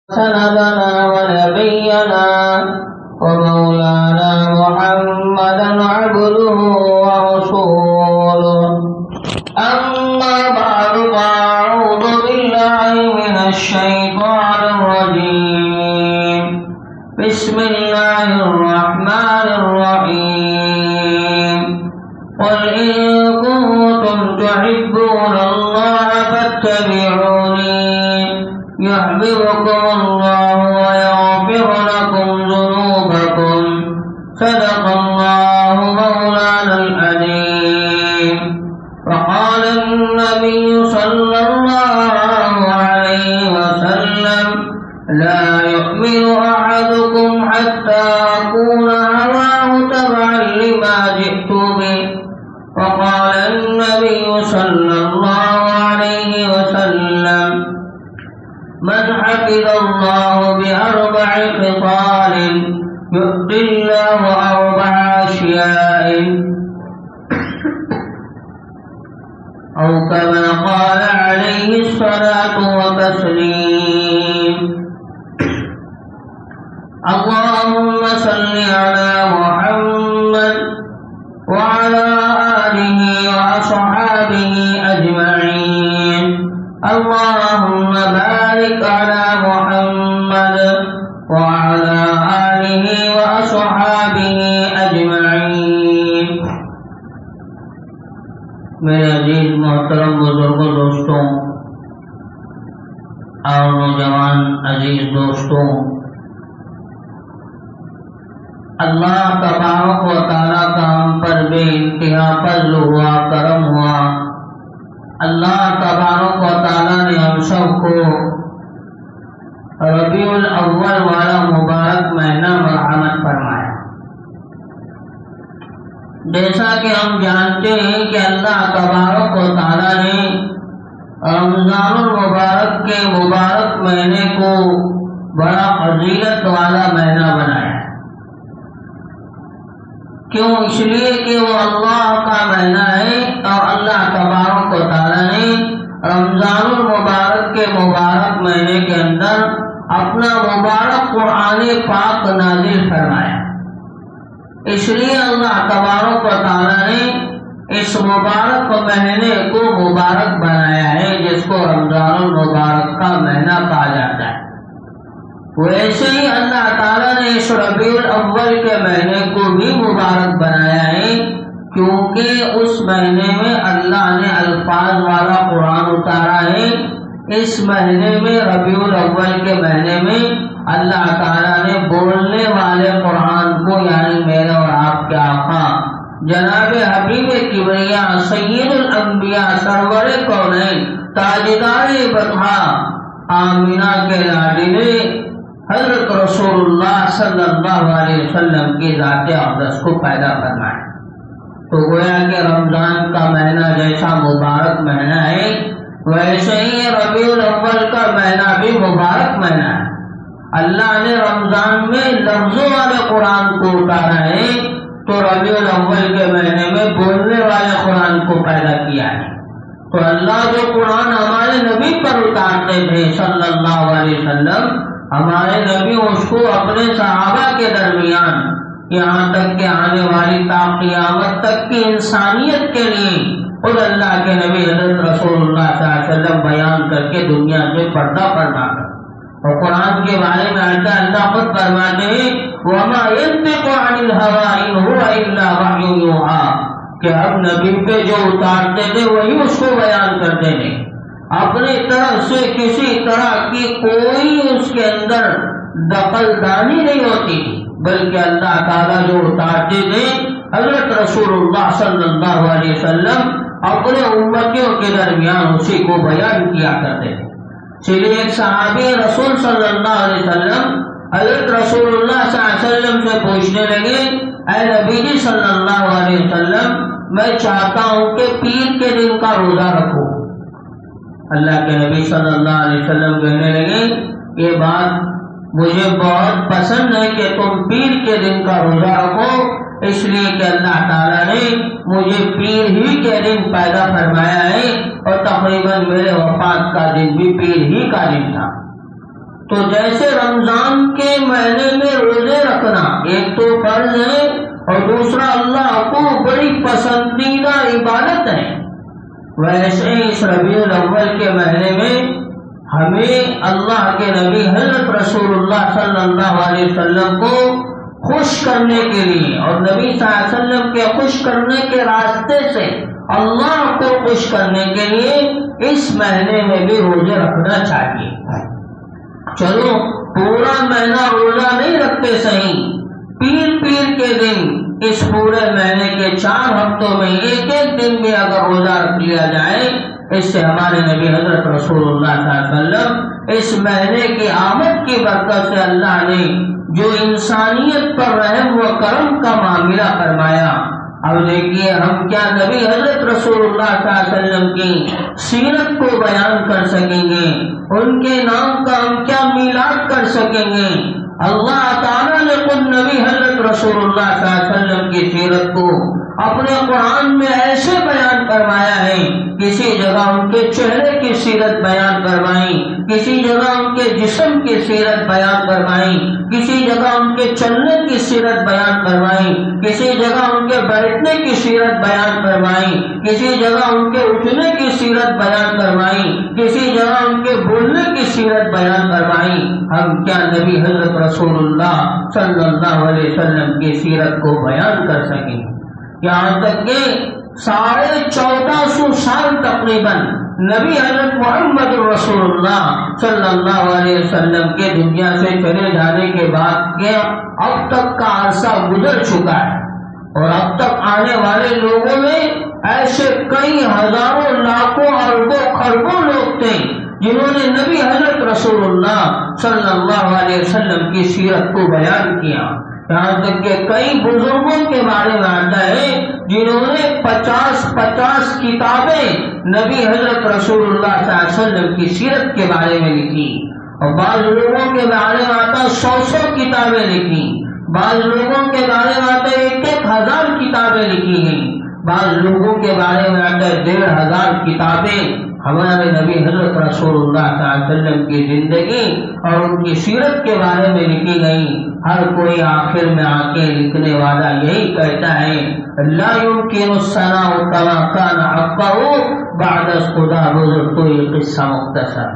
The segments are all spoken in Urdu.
سندنا ونبينا ومولانا محمدا عبده ورسوله. أما بعد فأعوذ بالله من الشيطان الرجيم. بسم الله الرحمن الرحيم. قل إن كنتم تحبون الله فاتبعوني يحببكم الله ويغفر لكم ذنوبكم. صدق الله مولانا العظيم. وقال النبي صلى الله عليه وسلم: لا يؤمن أحدكم حتى أكون هواه تبعا لما جئت به. وقال النبي صلى الله عليه وسلم: من حفظ الله بأربع خصال يؤتي الله أربع أشياء، أو كما قال عليه الصلاة والتسليم. اللهم صل على محمد وعلى آله وأصحابه أجمعين. اللهم بارك على محمد وعلى آله وأصحابه أجمعین. میرے عزیز محترم بزرگوں، دوستوں اور نوجوان عزیز دوستوں، اللہ تبارک و تعالیٰ کا ہم پر بے انتہا فضل ہوا، کرم ہوا. اللہ تبارک و تعالیٰ نے ہم سب کو ربیع الاول والا مبارک مہینہ مرحمت فرمایا. جیسا کہ ہم جانتے ہیں کہ اللہ تبارک و تعالیٰ نے رمضان المبارک کے مبارک مہینے کو بڑا فضیلت والا مہینہ بنایا. کیوں؟ اس لیے کہ وہ اللہ کا مہینہ ہے اور اللہ تبارک و تعالیٰ نے رمضان المبارک کے مبارک مہینے کے اندر اپنا مبارک قرآن پاک نازل فرمایا. اس لیے اللہ تبارک و تعالیٰ نے اس مبارک مہینے کو مبارک بنایا ہے، جس کو رمضان المبارک کا مہینہ کہا جاتا ہے. ویسے ہی اللہ تعالیٰ نے اس ربیع الاول کے مہینے کو بھی مبارک بنایا ہے، کیونکہ اس مہینے میں اللہ نے الفاظ والا قرآن اتارا ہے. اس مہینے میں ربیع الاول کے مہینے میں اللہ تعالیٰ نے بولنے والے قرآن کو، یعنی میرے اور آپ کے آقا جناب حبیب کبریا سید الانبیاء سرور کونین تاجدار بطحا آمینہ کے لاڈلے حضرت رسول اللہ صلی اللہ علیہ وسلم کی ذات اقدس کو پیدا فرمایا. تو گویا کہ رمضان کا مہینہ جیسا مبارک مہینہ ہے، ویسے ہی ربیع الاول کا مہینہ بھی مبارک مہینہ ہے. اللہ نے رمضان میں لفظوں والے قرآن کو اتارا ہے، تو ربیع الاول کے مہینے میں بولنے والے قرآن کو پیدا کیا ہے. تو اللہ جو قرآن ہمارے نبی پر اتارتے تھے صلی اللہ علیہ وسلم، ہمارے نبی اس کو اپنے صحابہ کے درمیان، یہاں تک کہ آنے والی تا قیامت تک کی انسانیت کے لیے خود اللہ کے نبی حضرت رسول اللہ صلی اللہ علیہ وسلم بیان کر کے دنیا سے پردہ فرما کر. اور قرآن کے بارے میں اللہ خود فرماتے ہیں: وَمَا يَنطِقُ عَنِ الْهَوَىٰ إِنْ هُوَ إِلَّا وَحْيٌ يُوحَىٰ، کہ اب نبی پہ جو اتارتے تھے وہی اس کو بیان کرتے تھے. اپنی طرف سے کسی طرح کی کوئی اس کے اندر دخل دانی نہیں ہوتی، بلکہ اللہ تعالیٰ جو اتارتے تھے حضرت رسول اللہ صلی اللہ علیہ وسلم اپنے امتیوں کے درمیان اسی کو بیان کیا کرتے تھے. چلیے ایک صحابی رسول صلی اللہ علیہ وسلم حضرت رسول اللہ صلی اللہ علیہ وسلم سے پوچھنے لگے: اے نبی جی صلی اللہ علیہ وسلم، میں چاہتا ہوں کہ پیر کے دن کا روزہ رکھوں. اللہ کے نبی صلی اللہ علیہ وسلم کہنے لگے: یہ بات مجھے بہت پسند ہے کہ تم پیر کے دن کا روزہ رکھو، اس لیے کہ اللہ تعالیٰ نے مجھے پیر ہی کے دن پیدا فرمایا ہے، اور تقریباً میرے وفات کا دن بھی پیر ہی کا دن تھا. تو جیسے رمضان کے مہینے میں روزے رکھنا ایک تو فرض ہے اور دوسرا اللہ کو بڑی پسندیدہ عبادت ہے، ویسے اس ربیع الاول کے مہینے میں ہمیں اللہ کے نبی حضرت رسول اللہ صلی اللہ علیہ وسلم کو خوش کرنے کے لیے اور نبی صلی اللہ علیہ وسلم کے خوش کرنے کے راستے سے اللہ کو خوش کرنے کے لیے اس مہینے میں بھی روزے رکھنا چاہیے۔ چلو پورا مہینہ روزہ نہیں رکھتے صحیح، پیر کے دن اس پورے مہینے کے 4 ہفتوں میں ایک دن بھی اگر روزہ رکھ لیا جائے، اس سے ہمارے نبی حضرت رسول اللہ صلی اللہ علیہ وسلم اس مہینے کی آمد کی برکت سے اللہ نے جو انسانیت پر رحم و کرم کا معاملہ فرمایا۔ اب دیکھیے ہم کیا نبی حضرت رسول اللہ صلی اللہ علیہ وسلم کی سیرت کو بیان کر سکیں گے، ان کے نام کا ہم کیا میلاد کر سکیں گے۔ اللہ تعالیٰ نے خود نبی حضرت رسول اللہ صلی اللہ علیہ وسلم کی سیرت کو اپنے قرآن میں ایسے بیان فرمایا ہے، کسی جگہ ان کے چہرے کی سیرت بیان فرمائی، کسی جگہ ان کے جسم کی سیرت بیان فرمائی، کسی جگہ ان کے چلنے کی سیرت بیان فرمائی، کسی جگہ ان کے بیٹھنے کی سیرت بیان فرمائی، کسی جگہ ان کے اٹھنے کی سیرت بیان فرمائی، کسی جگہ ان کے بولنے کی سیرت بیان فرمائی۔ ہم کیا نبی حضرت رسول اللہ صلی اللہ علیہ وسلم کی سیرت کو بیان کر سکیں؟ یہاں تک کہ 1450 سال تقریباً نبی حضرت محمد رسول اللہ صلی اللہ علیہ وسلم کے دنیا سے چلے جانے کے بعد کے اب تک کا عرصہ گزر چکا ہے، اور اب تک آنے والے لوگوں میں ایسے کئی ہزاروں لاکھوں اربوں خربوں لوگ تھے جنہوں نے نبی حضرت رسول اللہ صلی اللہ علیہ وسلم کی سیرت کو بیان کیا۔ یہاں تک کہ کئی بزرگوں کے بارے میں آتا ہے جنہوں نے 50 کتابیں نبی حضرت رسول اللہ صلی اللہ علیہ وسلم کی سیرت کے بارے میں لکھی، اور بعض لوگوں کے بارے میں آتا 100 کتابیں لکھی، بعض لوگوں کے بارے میں آتا 1000 کتابیں لکھی گئی، بعض لوگوں کے بارے میں آتا 1500 کتابیں ہمارے نبی حضرت رسول اللہ صلی اللہ علیہ وسلم کی زندگی اور ان کی سیرت کے بارے میں لکھی گئی۔ ہر کوئی آخر میں آ کے لکھنے والا یہی کہتا ہے، لا يمكن الثناء كما كان حقه بعد خدا بزرگ، تو یہ قصہ مختصر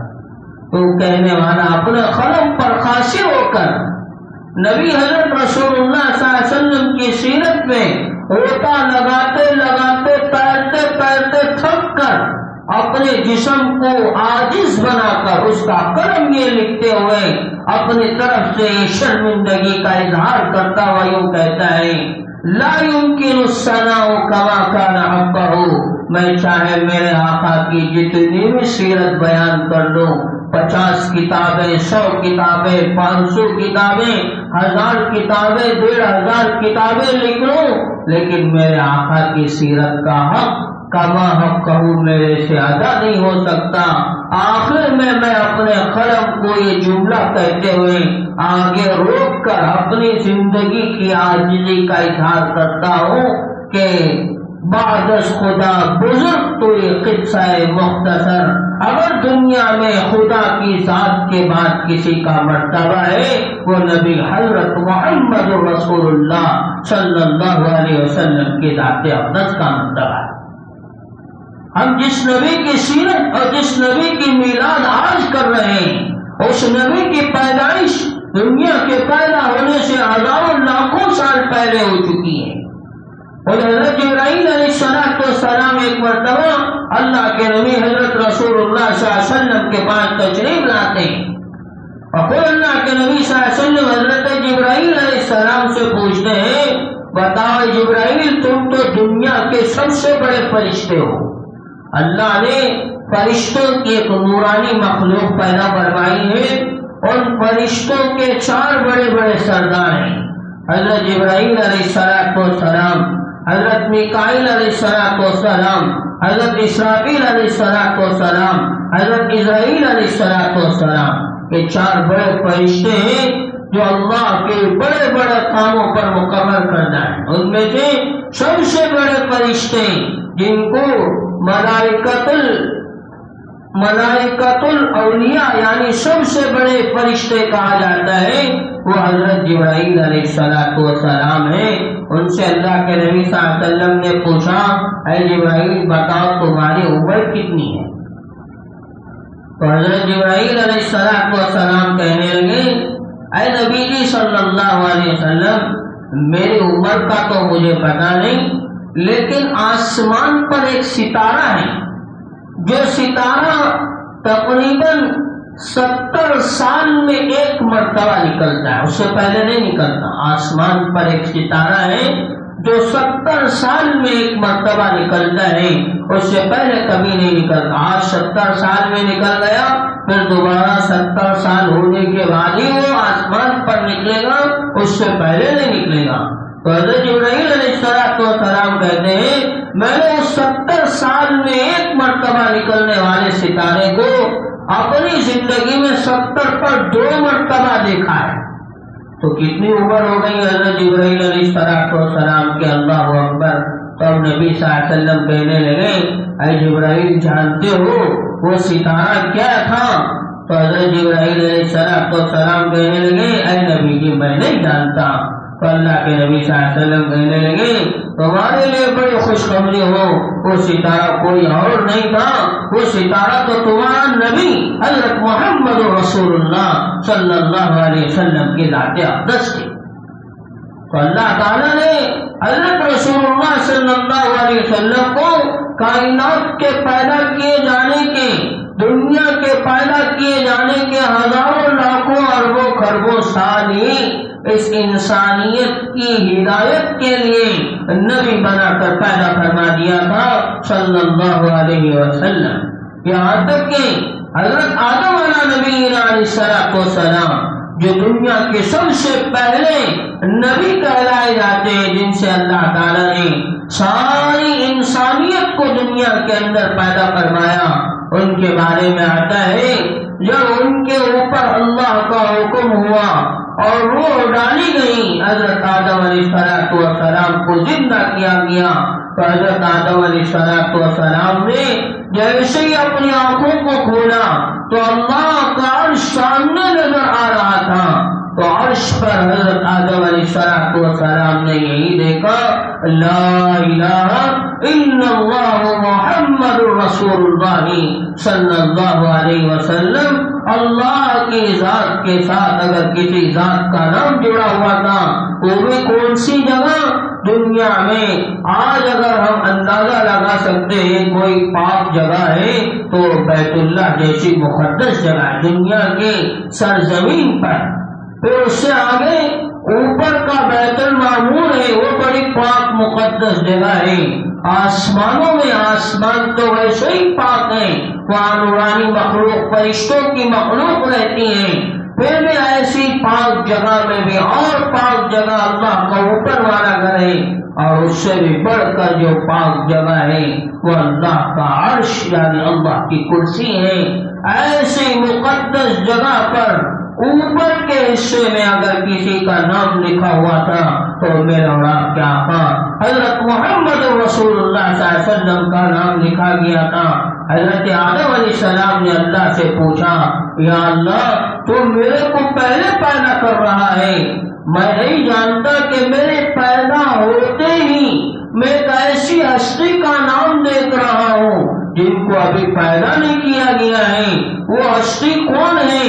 تو کہنے والا اپنے قلم پر خاصر ہو کر نبی حضرت رسول اللہ صلی اللہ علیہ وسلم کی سیرت میں ہوتا لگاتے لگاتے تیرتے تھک کر اپنے جسم کو عاجز بنا کر اس کا قلم یہ لکھتے ہوئے اپنی طرف سے شرمندگی کا اظہار کرتا ہوا یوں کہتا ہے، لا يمكن الثناء كما كان حقه، میں چاہے میرے آقا کی جتنی بھی سیرت بیان کر لوں، 50 کتابیں، 100 کتابیں، 500 کتابیں، 1000 کتابیں، 1500 کتابیں لکھ لوں، لیکن میرے آقا کی سیرت کا حق کما حق کہوں میرے سے ادا نہیں ہو سکتا۔ آخر میں اپنے قلم کو یہ جملہ کہتے ہوئے آگے روک کر اپنی زندگی کی عاجزی کا اظہار کرتا ہوں کہ بعد از خدا بزرگ تو یہ قصہ مختصر، اگر دنیا میں خدا کی ذات کے بعد کسی کا مرتبہ ہے وہ نبی حضرت محمد رسول اللہ صلی اللہ علیہ وسلم کی ذات اقدس کا مرتبہ ہے۔ ہم جس نبی کی سیرت اور جس نبی کی میلاد آج کر رہے ہیں، اس نبی کی پیدائش دنیا کے پیدا ہونے سے ہزاروں لاکھوں سال پہلے ہو چکی ہے۔ اور حضرت جبرائیل علیہ السلام ایک مرتبہ اللہ کے نبی حضرت رسول اللہ صلی اللہ علیہ وسلم کے پاس تشریف لاتے ہیں، اور پھر اللہ کے نبی صلی اللہ علیہ وسلم حضرت جبرائیل علیہ السلام سے پوچھتے ہیں، بتاؤ جبرائیل تم تو دنیا کے سب سے بڑے فرشتے ہو، اللہ نے فرشتوں کی ایک نورانی مخلوق پیدا فرمائی ہے، ان فرشتوں کے 4 بڑے بڑے سردار ہیں، حضرت جبرائیل علیہ السلام، حضرت میکائیل علیہ السلام، حضرت اسرافیل علیہ السلام، حضرت اسرائیل علیہ السلام، یہ 4 بڑے فرشتے ہیں جو اللہ کے بڑے بڑے کاموں پر مقرر کرنا ہے۔ ان میں سے سب سے بڑے فرشتے جن کو ملائکۃ ملائکۃ الاولیاء یعنی سب سے بڑے فرشتے کہا جاتا ہے وہ حضرت جبرائیل علیہ السلام ہیں۔ ان سے اللہ کے نبی صلی اللہ علیہ وسلم نے پوچھا اے جبرائیل بتاؤ تمہاری عمر کتنی ہے؟ تو حضرت جبرائیل علیہ السلام کہنے لگے اے نبی جی صلی اللہ علیہ وسلم میری عمر کا تو مجھے پتا نہیں، لیکن آسمان پر ایک ستارہ ہے جو ستارہ تقریباً 70 سال میں ایک مرتبہ نکلتا ہے، اس سے پہلے نہیں نکلتا۔ آسمان پر ایک ستارہ ہے جو 70 سال میں ایک مرتبہ نکلتا ہے، اس سے پہلے کبھی نہیں نکلتا۔ آج 70 سال میں نکل گیا، پھر دوبارہ 70 سال ہونے کے بعد ہی وہ آسمان پر نکلے گا، اس سے پہلے نہیں نکلے گا۔ تو حضرت جبرائیل علیہ السلام کہتے ہیں میں نے اس 70 سال میں ایک مرتبہ نکلنے والے ستارے کو اپنی زندگی میں 70 پر 2 مرتبہ دیکھا ہے۔ تو کتنی عمر ہو گئی حضرت جبرائیل علیہ السلام کے؟ اللہ اکبر۔ تو نبی صلی اللہ علیہ وسلم کہنے لگے اے جبرائیل جانتے ہو وہ ستارہ کیا تھا؟ تو حضرت جبرائیل علیہ السلام کہنے لگے اے نبی جی میں نہیں جانتا۔ تو اللہ کے نبی صلی اللہ علیہ وسلم کہنے لگے تمہارے لیے بڑی خوشخبری ہو، وہ ستارہ کوئی اور نہیں تھا، وہ ستارہ تو تمہارا نبی حضرت محمد رسول اللہ صلی اللہ علیہ وسلم کی ذات اقدس تھی۔ تو اللہ تعالیٰ نے حضرت رسول اللہ صلی اللہ علیہ وسلم کو کائنات کے پیدا کیے جانے کے، دنیا کے پیدا کیے جانے کے ہزاروں لاکھوں اربوں خربوں سال ہی اس انسانیت کی ہدایت کے لیے نبی بنا کر پیدا فرما دیا تھا صلی اللہ علیہ وسلم۔ یہاں تک کہ حضرت آدم علیہ نبی علیہ السلام جو دنیا کے سب سے پہلے نبی کہلائے جاتے ہیں، جن سے اللہ تعالیٰ نے ساری انسانیت کو دنیا کے اندر پیدا فرمایا، ان کے بارے میں آتا ہے جب ان کے اوپر اللہ کا حکم ہوا اور روح ڈالی گئی، حضرت آدم علیہ السلام کو زندہ کیا گیا، تو حضرت آدم علیہ السلام نے جیسے ہی اپنی آنکھوں کو کھولا تو اللہ کا عرش سامنے نظر آ رہا تھا۔ تو عرش پر حضرت آدم علیہ السلام نے یہی دیکھا لا الہ الا اللہ محمد رسول اللہ صلی اللہ علیہ وسلم۔ اللہ کی ذات کے ساتھ اگر کسی ذات کا نام جڑا ہوا تھا وہ بھی کون سی جگہ دنیا میں؟ آج اگر ہم اندازہ لگا سکتے ہیں کوئی پاک جگہ ہے تو بیت اللہ جیسی مقدس جگہ ہے دنیا کی سرزمین پر، پھر اس سے آگے اوپر کا بیت المعمور ہے، وہ بڑی پاک مقدس جگہ ہے۔ آسمانوں میں آسمان تو ویسے ہی پاک ہے، وہاں نورانی مخلوق فرشتوں کی مخلوق رہتی ہے، پھر بھی ایسی پاک جگہ میں بھی اور پاک جگہ اللہ کا اوپر والا گھر ہے، اور اس سے بھی بڑھ کر جو پاک جگہ ہے وہ اللہ کا عرش یعنی اللہ کی کرسی ہے۔ ایسی مقدس جگہ پر اوپر کے حصے میں اگر کسی کا نام لکھا ہوا تھا تو میرا اور آپ کے آقا حضرت محمد رسول اللہ صلی اللہ علیہ وسلم کا نام لکھا گیا تھا۔ حضرت آدم علیہ السلام نے اللہ سے پوچھا یا اللہ تو میرے کو پہلے پیدا کر رہا ہے، میں نہیں جانتا کہ میرے پیدا ہوتے ہی میں ایک ایسی ہستی کا نام دیکھ رہا ہوں جن کو ابھی پیدا نہیں کیا گیا ہے، وہ ہستی کون ہے؟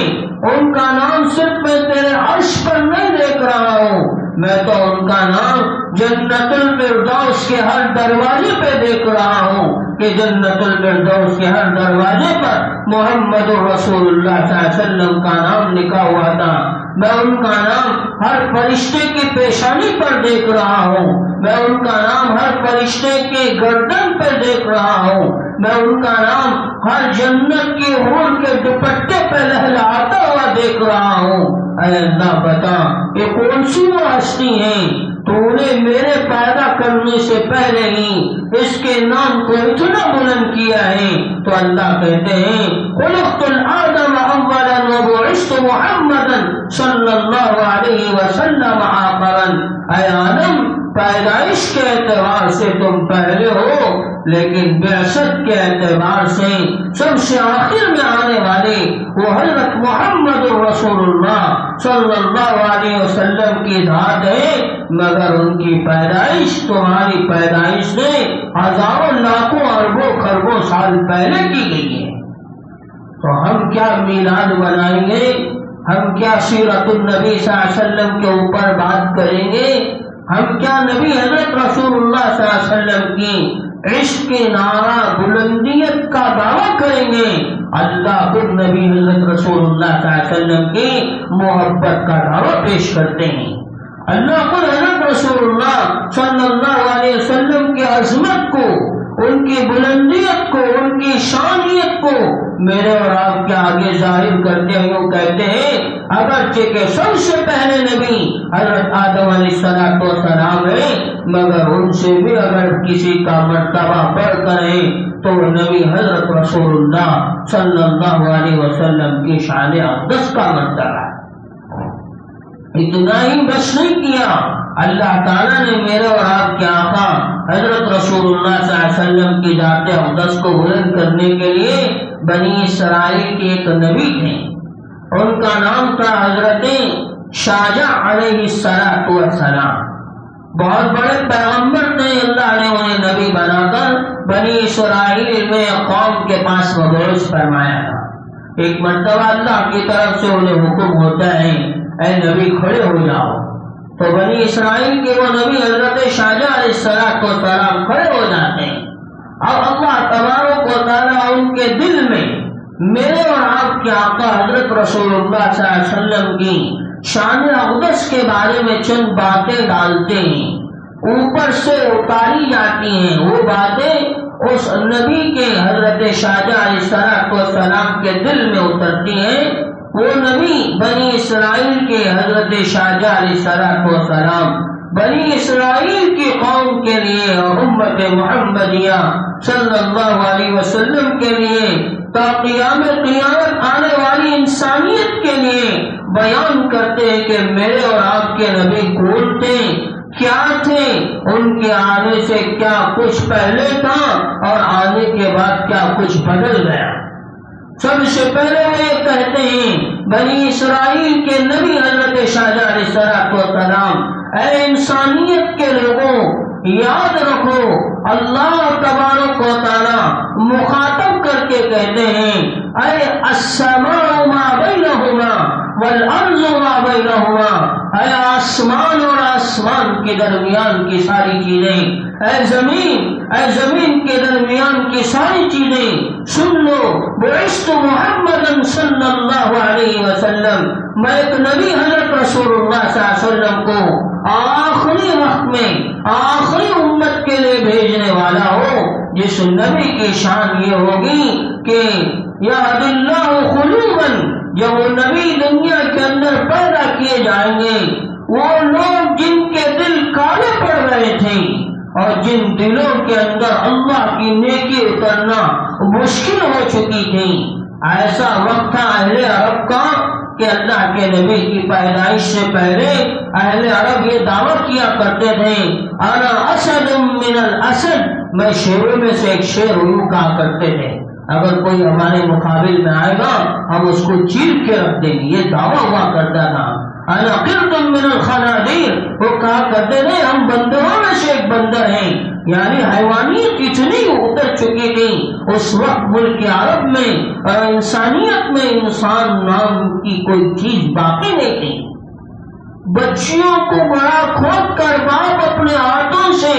ان کا نام صرف میں تیرے عرش پر نہیں دیکھ رہا ہوں، میں تو ان کا نام جنت الفردوس کے ہر دروازے پہ دیکھ رہا ہوں کہ جنت الفردوس کے ہر دروازے پر محمد رسول اللہ صلی اللہ علیہ وسلم کا نام لکھا ہوا تھا۔ میں ان کا نام ہر فرشتے کی پیشانی پر دیکھ رہا ہوں، میں ان کا نام ہر فرشتے کے گردن پہ دیکھ رہا ہوں، میں ان کا نام ہر جنت کی حور کے دوپٹے پہ لہلاتا ہوا دیکھ رہا ہوں۔ اے اللہ بتا یہ کون سی وہ ہستی ہیں تو نے میرے پیدا کرنے سے پہلے ہی اس کے نام کو اتنا بلند کیا ہے؟ تو اللہ کہتے ہیں خلقت الآدم اولا وبعثت محمدا صلی اللہ علیہ وسلم آخرا۔ اے آدم پیدائش کے اعتبار سے تم پہلے ہو، لیکن بعثت کے اعتبار سے سب سے آخر میں آنے والے وہ حضرت محمد رسول اللہ صلی اللہ علیہ وسلم کی ذات ہے، مگر ان کی پیدائش تمہاری پیدائش سے ہزاروں لاکھوں اربوں خربوں سال پہلے کی گئی ہے۔ تو ہم کیا میلاد منائیں گے، ہم کیا سیرت النبی صلی اللہ علیہ وسلم کے اوپر بات کریں گے، ہم کیا نبی حضرت رسول اللہ صلی اللہ علیہ وسلم کی عشق کے نعرہ بلندیت کا دعویٰ کریں گے؟ اللہ خود نبی حضرت رسول اللہ صلی اللہ علیہ وسلم کی محبت کا دعویٰ پیش کرتے ہیں۔ اللہ خود حضرت رسول اللہ صلی اللہ علیہ وسلم کی عظمت کو، ان کی بلندیت کو، ان کی شانیت کو میرے اور آپ کے آگے ظاہر کرتے ہوئے کہتے ہیں اگرچہ کہ سب سے پہلے نبی حضرت آدم علیہ السلام ہے، مگر ان سے بھی اگر کسی کا مرتبہ بڑھ کر ہے تو نبی حضرت رسول اللہ صلی اللہ علیہ وسلم کی شان اقدس کا مرتبہ ہے۔ اتنا ہی بس نہیں کیا، اللہ تعالیٰ نے میرے اور آپ کے آقا حضرت رسول اللہ صلی اللہ علیہ وسلم کی ذات اقدس کو بلند کرنے کے لیے بنی اسرائیل کے ایک نبی تھے، ان کا نام تھا حضرت شاجع علیہ السلام۔ بہت بڑے پیغمبر تھے، اللہ نے انہیں نبی بنا کر بنی اسرائیل میں قوم کے پاس مبعوث فرمایا تھا۔ ایک مرتبہ اللہ کی طرف سے انہیں حکم ہوتا ہے اے نبی کھڑے ہو جاؤ، تو بنی اسرائیل کے وہ نبی حضرت شاجع علیہ السلام کھڑے ہو جاتے ہیں۔ اب اللہ تبارک و تعالیٰ ان کے دل میں میرے اور آپ کے آقا حضرت رسول اللہ صلی اللہ علیہ وسلم کی شان اقدس کے بارے میں چند باتیں ڈالتے ہیں، اوپر سے اتاری جاتی ہیں۔ وہ باتیں اس نبی کے حضرت شاجع علیہ السلام کے دل میں اترتی ہیں۔ وہ نبی بنی اسرائیل کے حضرت شاجع علیہ السلام بنی اسرائیل کی قوم کے لیے اور امت محمدیہ صلی اللہ علیہ وسلم کے لیے تا قیامت آنے والی انسانیت کے لیے بیان کرتے ہیں کہ میرے اور آپ کے نبی کون تھے، کیا تھے، ان کے آنے سے کیا کچھ پہلے تھا اور آنے کے بعد کیا کچھ بدل گیا۔ سب سے پہلے وہ یہ کہتے ہیں بنی اسرائیل کے نبی حضرت شاجع علیہ السلام اے انسانیت کے لوگوں یاد رکھو، اللہ تبارک و تعالی مخاطب کر کے کہتے ہیں اے السماء ما بینہما والارض ما بینہما، اے آسمان اور آسمان کے درمیان کی ساری چیزیں، اے زمین کے درمیان کی ساری چیزیں سن لو، بعثت محمد صلی اللہ علیہ وسلم، میں ایک نبی حضرت رسول اللہ صلی اللہ علیہ وسلم کو آخری وقت میں آخری امت کے لیے بھیجنے والا ہو، جس نبی کی شان یہ ہوگی کہ یہد اللہ قلوبا، جب وہ نبی دنیا کے اندر پیدا کیے جائیں گے وہ لوگ جن کے دل کالے پڑ رہے تھے اور جن دلوں کے اندر اللہ کی نیکی اترنا مشکل ہو چکی تھی، ایسا وقت تھا اہل عرب کا کہ اللہ کے نبی کی پیدائش سے پہلے اہل عرب یہ دعویٰ کیا کرتے تھے انا اسد من الاسد، میں شیروں میں سے ایک شیر ہوں کہا کرتے تھے، اگر کوئی ہمارے مقابل میں آئے گا ہم اس کو چیر کے رکھ دیں گے، یہ دعویٰ ہوا کرتا تھا۔ انا قرد من الخنازیر، وہ کہا کرتے تھے ہم بندروں میں سے ایک بندر ہیں، یعنی حیوانیت اتنی اتر چکی تھی اس وقت ملک عرب میں اور انسانیت میں انسان نام کی کوئی چیز باقی نہیں تھی۔ بچیوں کو بڑا کھود کر باپ اپنے ہاتھوں سے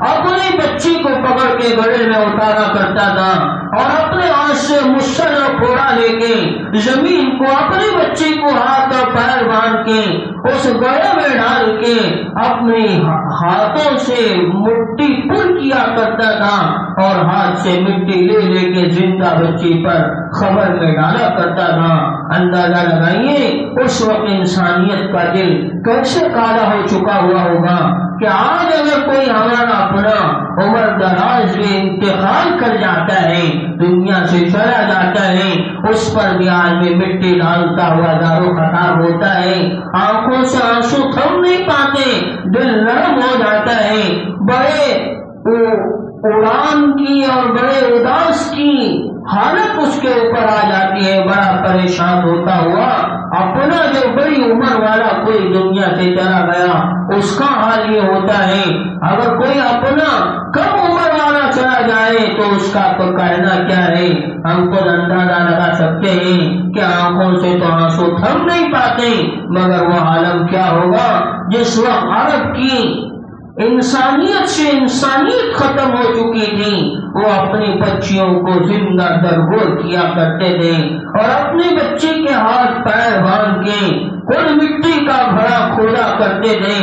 اپنی بچی کو پکڑ کے گڑھے میں اتارا کرتا تھا اور اپنے ہاتھ سے مشل اور پھوڑا لے کے زمین کو اپنی بچی کو ہاتھ اور پیر باندھ کے اس گڑھے میں ڈال کے اپنے ہاتھوں سے مٹی پر کیا کرتا تھا اور ہاتھ سے مٹی لے لے کے زندہ بچی پر خبر میں ڈالا کرتا تھا۔ اندازہ لگائیے اس وقت انسانیت کا دل کیسے کالا ہو چکا ہوا ہوگا کہ آج اگر کوئی ہمارا اپنا عمر دراز میں انتقال کر جاتا ہے، دنیا سے چلا جاتا ہے، اس پر بھی آدمی مٹی ڈالتا ہوا دارو خطاب ہوتا ہے، آنکھوں سے آنسو تھم نہیں پاتے، دل نرم ہو جاتا ہے اڑان کی اور بڑے اداس کی حالت اس کے اوپر آ جاتی ہے، بڑا پریشان ہوتا ہوا اپنا جو بڑی عمر والا کوئی دنیا سے چلا گیا اس کا حال یہ ہوتا ہے۔ اگر کوئی اپنا کم عمر والا چلا جائے تو اس کا تو کہنا کیا ہے، ہم خود اندازہ لگا سکتے ہیں کہ آنکھوں سے تو آنسو تھم نہیں پاتے، مگر وہ عالم کیا ہوگا جس وقت عرب کی انسانیت سے انسانیت ختم ہو چکی تھی، وہ اپنی بچیوں کو زندہ درگور کیا کرتے تھے اور اپنے بچے کے ہاتھ پیر باندھ کے خود مٹی کا گھڑا کھودا کرتے تھے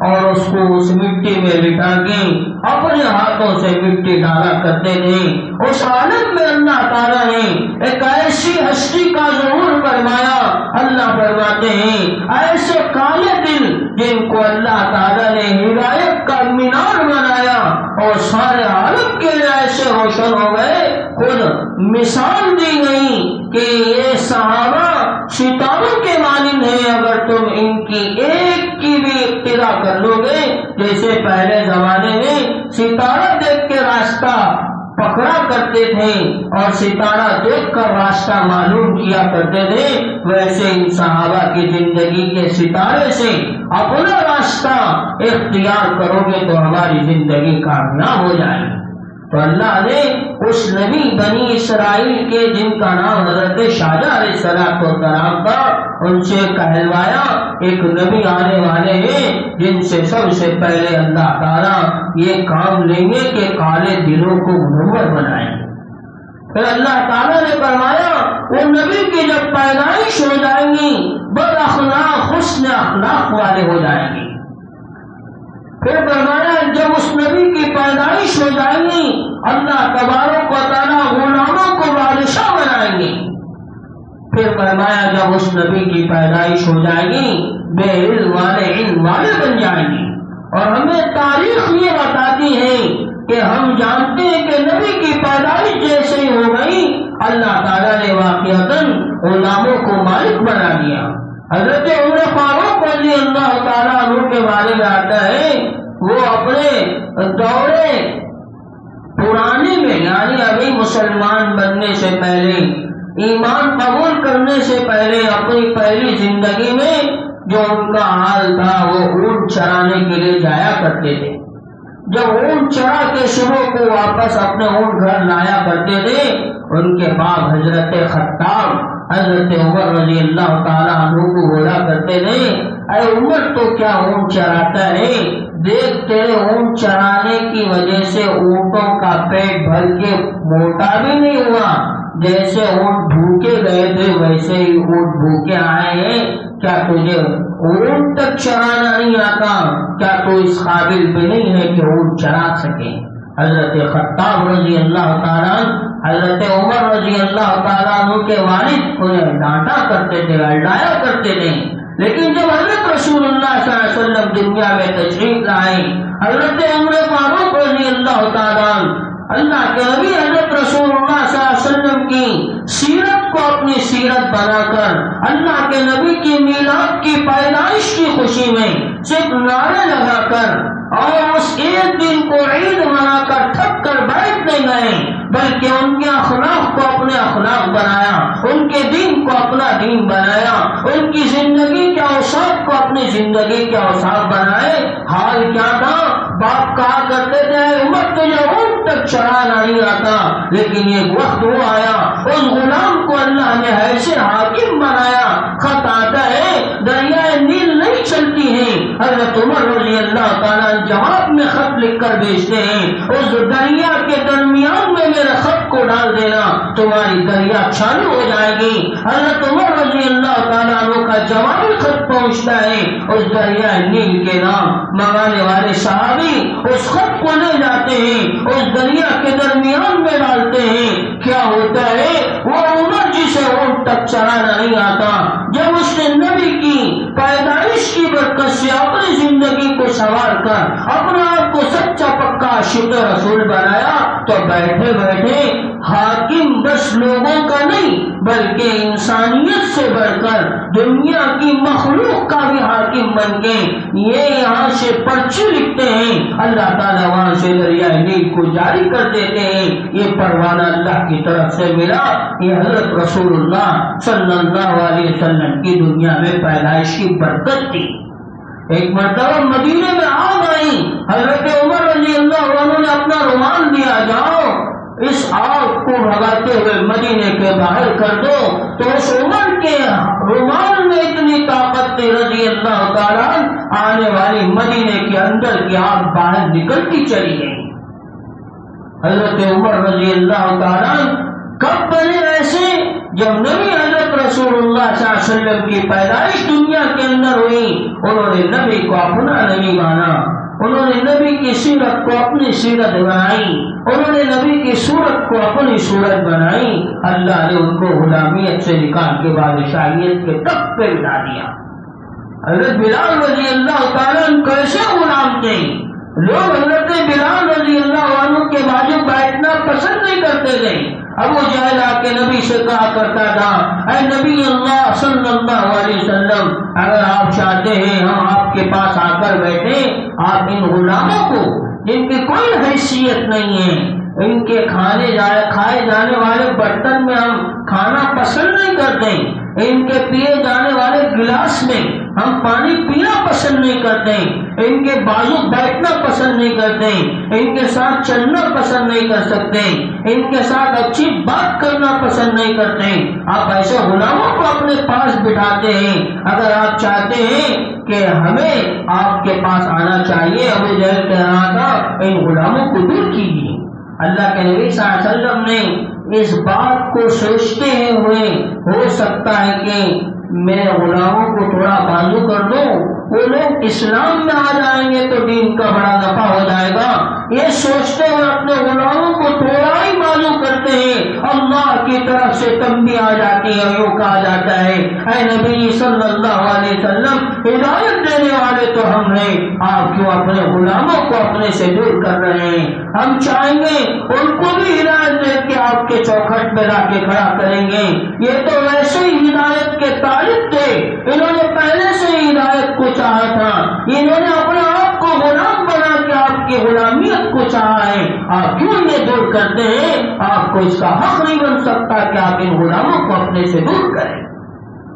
اور اس کو اس مٹی میں لٹا کے اپنے ہاتھوں سے مٹی ڈالا کرتے تھے۔ اس عالم میں اللہ تعالیٰ نے ایک ایسی ہستی کا ظہور فرمایا، اللہ فرماتے ہیں ایسے کالے دل جن کو اللہ تعالیٰ نے ہدایت کا مینار بنایا اور سارے عالم کے لیے ایسے روشن ہو گئے۔ خود مثال دی گئی کہ یہ صحابہ ستاروں کے مانند ہیں، اگر تم ان کی ایک کی بھی اقتدا کر لو گے، جیسے پہلے زمانے میں ستارہ دیکھ کے راستہ پکڑا کرتے تھے اور ستارہ دیکھ کر راستہ معلوم کیا کرتے تھے، ویسے ان صحابہ کی زندگی کے ستارے سے اپنا راستہ اختیار کرو گے تو ہماری زندگی کامیاب ہو جائے گی۔ تو اللہ نے اس نبی بنی اسرائیل کے جن کا نام حضرت شاہجہ علیہ السلام تھا، ان سے کہلوایا ایک نبی آنے والے ہیں جن سے سب سے پہلے اللہ تعالیٰ یہ کام لیں گے کہ کالے دلوں کو منور بنائیں گے۔ پھر اللہ تعالیٰ نے فرمایا وہ نبی کی جب پیدائش ہو جائیں گی بد اخلاق حسن اخلاق والے ہو جائیں گے۔ پھر فرمایا جب اس نبی کی پیدائش ہو جائیں گی اللہ تبارک و تعالیٰ غلاموں کو بادشاہ بنائیں گے۔ پھر فرمایا جب اس نبی کی پیدائش ہو جائے گی بے علم والے علم والے بن جائیں گے۔ اور ہمیں تاریخ یہ بتاتی ہے کہ ہم جانتے ہیں کہ نبی کی پیدائش جیسے ہی ہو گئی اللہ تعالیٰ نے واقعتاً غلاموں کو مالک بنا دیا۔ حضرت عمر فاروق رضی اللہ تعالیٰ عنہ کے بارے میں آتا ہے وہ اپنے دورے پرانے میں یعنی ابھی مسلمان بننے سے پہلے ایمان قبول کرنے سے پہلے اپنی پہلی زندگی میں جو ان کا حال تھا وہ اونٹ چرانے کے لیے جایا کرتے تھے۔ جب اونٹ چرا کے صبح کو واپس اپنے اونٹ گھر لایا کرتے تھے ان کے باپ حضرت خطاب حضرت عمر رضی اللہ تعالیٰ عنہ کو بولا کرتے تھے اے عمر تو کیا اونٹ چراتا ہے، دیکھ تیرے اونٹ چرانے کی وجہ سے اونٹوں کا پیٹ بھر کے موٹا بھی نہیں ہوا، جیسے اونٹ بھوکے گئے تھے ویسے ہی اونٹ بھوکے آئے ہیں، کیا تجھے اونٹ تک چرانا نہیں آتا؟ کیا تو اس قابل بھی نہیں ہے کہ اونٹ چرا سکے؟ حضرت خطاب رضی اللہ تعالیٰ حضرت عمر رضی اللہ تعالیٰ عنہ کے والد انہیں ڈانٹا کرتے تھے، لڑایا کرتے تھے، لیکن جب حضرت رسول اللہ صلی اللہ علیہ وسلم دنیا میں تشریف لائے حضرت عمر فاروق رضی اللہ تعالیٰ اللہ کے نبی حضرت رسول اللہ صلی اللہ علیہ وسلم کی سیرت کو اپنی سیرت بنا کر اللہ کے نبی کی میلاد کی پیدائش کی خوشی میں صرف نعرے لگا کر اور اس ایک دن کو عید منا کر تھک کر بیٹھ نہیں گئے، بلکہ ان کے اخلاق کو اپنے اخلاق بنایا، ان کے دین کو اپنا دین بنایا، ان کی زندگی کے اوصاف کو اپنی زندگی کے اوصاف بنائے۔ حال کیا تھا؟ باپ کہا کرتے تھے عمر تجھے اونٹ تک چرانا نہیں آتا، لیکن ایک وقت وہ آیا اس غلام کو اللہ نے ایسے حاکم بنایا، خط آتا ہے دریائے نیل نہیں چلتی ہے، حضرت عمر رضی اللہ تعالیٰ جواب میں خط لکھ کر بھیجتے ہیں اس دریا کے درمیان میں میرے خط کو ڈال دینا تمہاری دریا چالو ہو جائے گی۔ حضرت عمر رضی اللہ تعالیٰ عنہ کا جوابی خط پہنچتا ہے اس دریا نیل کے نام منگانے والے صحابی اس خط کو لے جاتے ہیں اس دریا کے درمیان میں ڈالتے ہیں، کیا ہوتا ہے وہ عمر جسے اونٹ تک چرانا نہیں آتا جب اس نے نبی کی پیدائش کی برکت سے اپنی زندگی کو سنوار کر اپنا آپ کو سچا پکا عاشق رسول بنایا تو بیٹھے بیٹھے حاکم بس لوگوں کا نہیں بلکہ انسانیت سے بڑھ کر دنیا کی مخلوق کا بھی حاکم بن کے یہ یہاں سے پرچی لکھتے ہیں، اللہ تعالیٰ وہاں سے دریائے نیل کو جاری کر دیتے ہیں۔ یہ پروانہ اللہ کی طرف سے ملا، یہ حضرت رسول اللہ صلی اللہ علیہ وسلم کی دنیا میں پیدائش کی برکت تھی۔ ایک مرتبہ مدینے میں آگ آئی، حضرت عمر رضی اللہ عنہ نے اپنا رومال دیا، جاؤ اس آگ کو بھگاتے ہوئے مدینے کے باہر کر دو، تو اس عمر کے رومال میں اتنی طاقت تھی رضی اللہ تعالیٰ، آنے والی مدینے کے اندر کی آگ باہر نکلتی چلی گئی۔ حضرت عمر رضی اللہ تعالیٰ کب بنے ایسے؟ جب نبی حضرت رسول اللہ صلی اللہ علیہ وسلم کی پیدائش دنیا کے اندر ہوئی، انہوں نے نبی کو اپنا نبی مانا، انہوں نے نبی کی سیرت کو اپنی سیرت بنائی، انہوں نے نبی کی صورت کو اپنی صورت بنائی۔ اللہ نے ان کو غلامیت سے نکال کے بادشاہیت کے تخت پہ بٹھا دیا۔ حضرت بلال رضی اللہ تعالیٰ کیسے غلام تھے؟ لوگ حضرت بلال رضی اللہ عنہ کے بازو بیٹھنا پسند نہیں کرتے تھے۔ ابو جہل آ کے نبی سے کہا کرتا تھا، اے نبی اللہ صلی اللہ علیہ وسلم، اگر آپ چاہتے ہیں ہم آپ کے پاس آ کر بیٹھے، آپ ان غلاموں کو جن کی کوئی حیثیت نہیں ہے، ان کے کھائے جانے والے برتن میں ہم کھانا پسند نہیں کرتے، ان کے پیے جانے والے گلاس میں ہم پانی پینا پسند نہیں کرتے، ان کے بازو بیٹھنا پسند نہیں کرتے، ان کے ساتھ چلنا پسند نہیں کر سکتے، ان کے ساتھ اچھی بات کرنا پسند نہیں کرتے، آپ ایسے غلاموں کو اپنے پاس بٹھاتے ہیں۔ اگر آپ چاہتے ہیں کہ ہمیں آپ کے پاس آنا چاہیے، ابو جہل کہہ رہا تھا، ان غلاموں کو دور کیجیے۔ اللہ کے نبی صلی اللہ علیہ وسلم نے اس بات کو سوچتے ہوئے، ہو سکتا ہے کہ میں غلاموں کو تھوڑا بازو کر دوں، وہ لوگ اسلام میں آ جائیں گے تو دین کا بڑا نفع ہو جائے گا، یہ سوچتے ہوئے اپنے غلاموں کو تھوڑا ہی بازو کرتے ہیں، اللہ کی طرف سے تنبیہ آ جاتی ہے، یوں کہا جاتا ہے، اے نبی صلی اللہ علیہ وسلم، ہدایت دینے والے تو ہم ہیں، آپ کیوں اپنے غلاموں کو اپنے سے دور کر رہے ہیں؟ ہم چاہیں گے ان کو بھی ہدایت دے کے آپ کے چوکھٹ پہ لا کے کھڑا کریں گے، یہ تو ویسے ہی ہدایت کے طالب تھے، انہوں نے پہلے سے ہی ہدایت کو چاہا تھا، انہوں نے اپنے آپ کو غلام بنا کے آپ کی غلامیت کو چاہا ہے، آپ کیوں یہ دور کرتے ہیں؟ آپ کو اس کا حق نہیں بن سکتا کہ آپ ان غلاموں کو اپنے سے دور کریں۔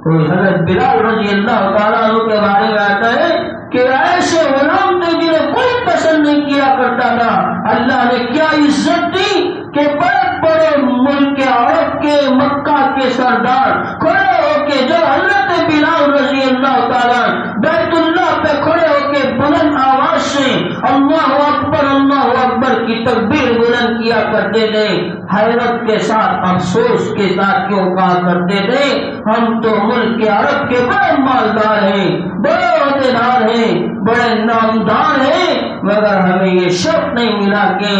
تو حضرت بلال رضی اللہ تعالیٰ عنہ کے بارے میں آتا ہے کہ ایسے غلام تھے جنہیں کوئی پسند نہیں کیا کرتا تھا، اللہ نے کیا عزت دی کہ بڑے بڑے ملک عرب کے مکہ کے سردار کھڑے ہو کے، جو حضرت بلال رضی اللہ تعالیٰ بیت اللہ پہ کھڑے ہو کے بلند آواز سے اللہ اکبر کی تکبیر بلند کیا کرتے تھے، حیرت کے ساتھ افسوس کے ساتھ کیوں کہا کرتے تھے، ہم تو ملک عرب کے بڑے مالدار ہیں، بڑے عہدیدار ہیں، بڑے نامدار ہیں، مگر ہمیں یہ شرط نہیں ملا کہ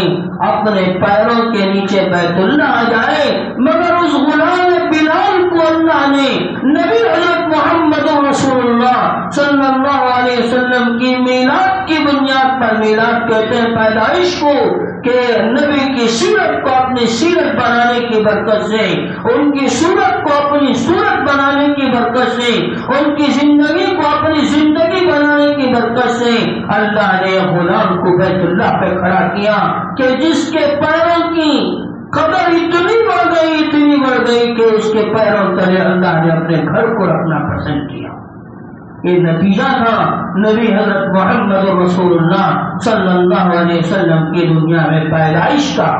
اپنے پیروں کے نیچے بیت اللہ آ جائے، مگر اس غلام بلال کو اللہ نے نبی حضرت محمد رسول اللہ صلی اللہ علیہ وسلم کی میلاد کی بنیاد پر، میلاد کہتے ہیں پیدائش کو، کہ نبی کی سیرت کو اپنی سیرت بنانے کی برکت سے، ان کی صورت کو اپنی صورت بنانے کی برکت سے، ان کی زندگی کو اپنی زندگی بنانے کی برکت سے اللہ نے غلام کو بیت اللہ پہ کھڑا کیا کہ جس کے پیروں کی قدر اتنی بڑھ گئی کہ اس کے پیروں تلے اللہ نے اپنے گھر کو رکھنا پسند کیا۔ یہ نتیجہ تھا نبی حضرت محمد رسول اللہ صلی اللہ علیہ وسلم کی دنیا میں پیدائش کا،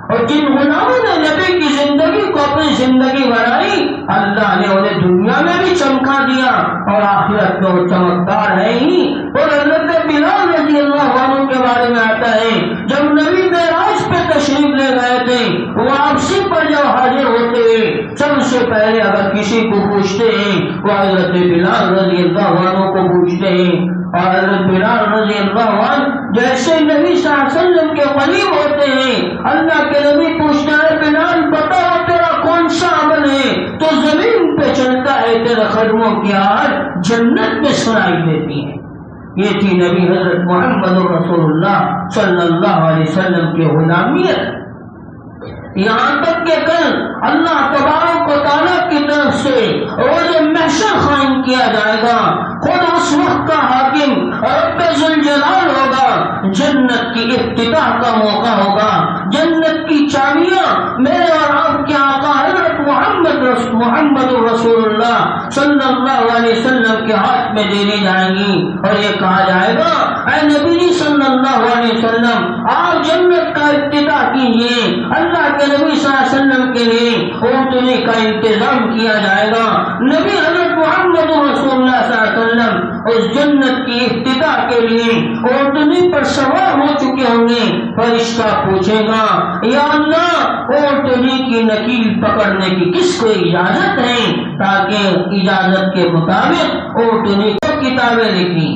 اور جن غلاموں نے نبی کی زندگی کو اپنی زندگی بنائی، اللہ نے انہیں دنیا میں بھی چمکا دیا اور آخرت میں وہ چمکدار ہے ہی۔ اور حضرت بلال رضی اللہ عنہ کے بارے میں آتا ہے، جب نبی معراج پہ تشریف لے گئے تھے، واپسی پر جب حاضر ہوتے ہیں، سب سے پہلے اگر کسی کو پوچھتے ہیں وہ حضرت بلال رضی اللہ عنہ کو پوچھتے ہیں، اور حضرت بلال رضی اللہ عنہ جیسے نبی صلی اللہ علیہ وسلم کے قریب ہوتے ہیں، اللہ کے نبی پوچھتا ہے بلال بتاؤ تیرا کون سا عمل ہے تو زمین پہ چلتا ہے، تیرے قدموں کی آواز جنت میں سنائی دیتی ہے۔ یہ تھی نبی حضرت محمد رسول اللہ صلی اللہ علیہ وسلم کی غلامیت، یہاں تک کہ کل اللہ تبارک و تعالیٰ کی طرف سے روز محشر قائم کیا جائے گا، خود اس وقت کا محمد رسول اللہ صلی اللہ علیہ وسلم کے ہاتھ میں دے دی جائیں گی اور یہ کہا جائے گا اے نبی صلی اللہ علیہ وسلم آپ جنت کا افتتاح کیجیے. اللہ کے نبی صلی اللہ علیہ وسلم کے لیے اونٹنی کا انتظام کیا جائے گا. نبی حضرت محمد رسول اللہ صلی اللہ علیہ وسلم اس جنت کی افتتاح کے لیے اونٹنی پر سوار ہو چکے ہوں گے. فرشتہ پوچھے گا یا اللہ اونٹنی کی نکیل پکڑنے کی کس کو اجازت ہے تاکہ اجازت کے مطابق اونٹنی کو کتابیں لکھی.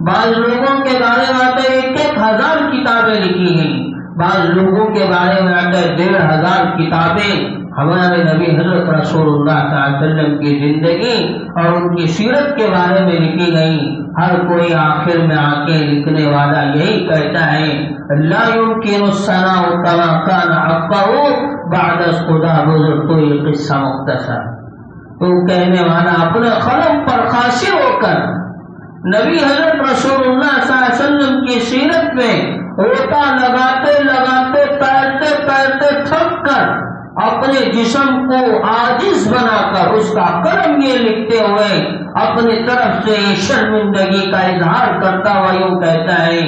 بعض لوگوں کے بارے میں آتا ہے 1000 کتابیں لکھی گئی. بعض لوگوں کے بارے میں آتا ہے 1500 کتابیں. ہمارے نبی حضرت رسول اللہ صلی اللہ علیہ وسلم کی زندگی اور ان کی سیرت کے بارے میں لکھی گئی. ہر کوئی آخر میں آ کے لکھنے والا یہی کہتا ہے لا يمكن الثناء كما كان حقه بعد خدا بزرگ. تو یہ قصہ مختصر تو کہنے والا اپنے قلم پر خاصر ہو کر نبی حضرت رسول اللہ صلی اللہ علیہ وسلم کی سیرت میں ہوتا لگاتے لگاتے تیرتے تیرتے تھک کر اپنے جسم کو عاجز بنا کر اس کا قلم یہ لکھتے ہوئے اپنی طرف سے شرمندگی کا اظہار کرتا ہوا یوں کہتا ہے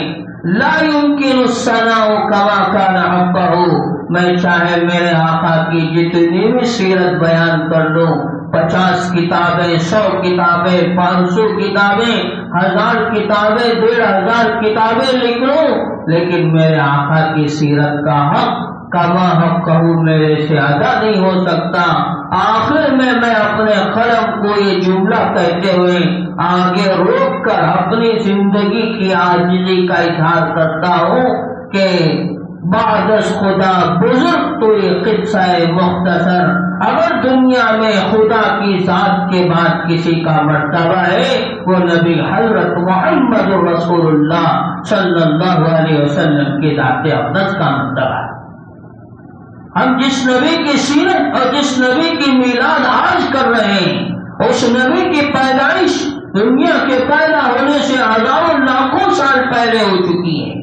لا يمكن الثناء كما كان حقه. میں چاہے میرے آقا کی جتنی بھی سیرت بیان کر لوں 50 کتابیں 100 کتابیں 500 کتابیں 1000 کتابیں 1500 کتابیں لکھ لوں لیکن میرے آقا کی سیرت کا حق کما حق کہوں میرے سے ادا نہیں ہو سکتا. آخر میں اپنے قلم کو یہ جملہ کہتے ہوئے آگے روک کر اپنی زندگی کی عاجزی کا اظہار کرتا ہوں کہ بعد از خدا بزرگ. تو یہ قصہ مختصر. اگر دنیا میں خدا کی ذات کے بعد کسی کا مرتبہ ہے وہ نبی حضرت محمد رسول اللہ صلی اللہ علیہ وسلم کی ذات اقدس کا مرتبہ ہے. ہم جس نبی کی سیرت اور جس نبی کی میلاد آج کر رہے ہیں اس نبی کی پیدائش دنیا کے پیدا ہونے سے ہزاروں لاکھوں سال پہلے ہو چکی ہے.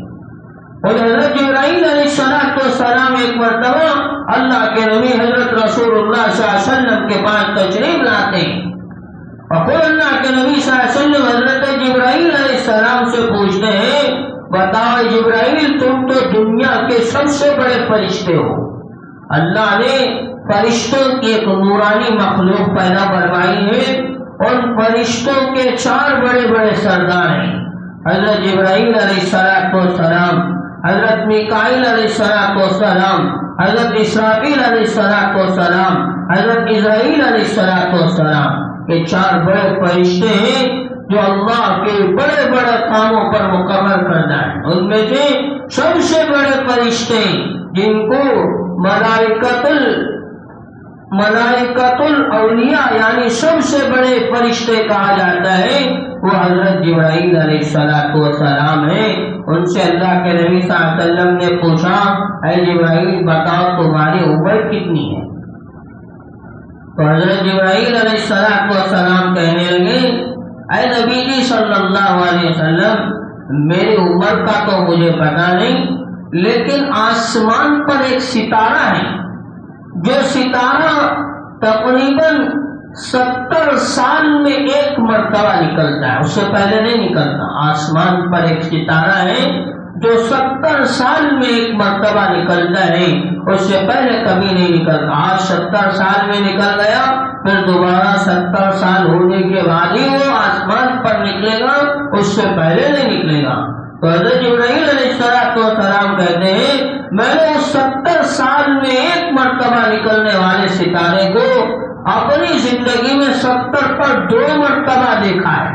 اور حضرت جبرائیل علیہ السلام ایک مرتبہ اللہ کے نبی حضرت رسول اللہ صلی اللہ علیہ وسلم کے پاس تشریف لاتے ہیں اور پھر اللہ کے نبی صلی اللہ علیہ وسلم حضرت جبرائیل علیہ السلام سے پوچھتے ہیں بتاؤ جبرائیل تم تو دنیا کے سب سے بڑے فرشتے ہو. اللہ نے فرشتوں کی ایک نورانی مخلوق پیدا فرمائی ہے. ان فرشتوں کے 4 بڑے بڑے سردار ہیں حضرت جبرائیل علیہ السلام حضرت میکائیل علیہ السلام حضرت اسرافیل علیہ السلام حضرت اسرائیل علیہ السلام. یہ 4 بڑے فرشتے ہیں جو اللہ کے بڑے بڑے کاموں پر مقرر کرنا ہے. ان میں سے سب سے بڑے فرشتے جن کو ملائکۃ الاولیاء یعنی سب سے بڑے فرشتے کہا جاتا ہے وہ حضرت جبرائیل علیہ السلام ہیں. ان سے اللہ کے نبی صلی اللہ علیہ وسلم نے پوچھا اے جبرائیل بتاؤ تمہاری عمر کتنی ہے؟ تو حضرت جبرائیل علیہ السلام کہنے لگے اے نبی جی صلی اللہ علیہ وسلم میری عمر کا تو مجھے پتا نہیں لیکن آسمان پر ایک ستارہ ہے جو ستارہ تقریباً 70 سال میں ایک مرتبہ نکلتا ہے. اس سے پہلے نہیں نکلتا. آسمان پر ایک ستارہ ہے جو 70 سال میں ایک مرتبہ نکلتا ہے. اس سے پہلے کبھی نہیں نکلتا. آج 70 سال میں نکل گیا پھر دوبارہ 70 سال ہونے کے بعد ہی وہ آسمان پر نکلے گا اس سے پہلے نہیں نکلے گا. تو حضرت جبرائیل علیہ السلام کہتے ہیں میں نے اس 70 سال میں ایک مرتبہ نکلنے والے ستارے کو اپنی زندگی میں 70 پر 2 مرتبہ دیکھا ہے.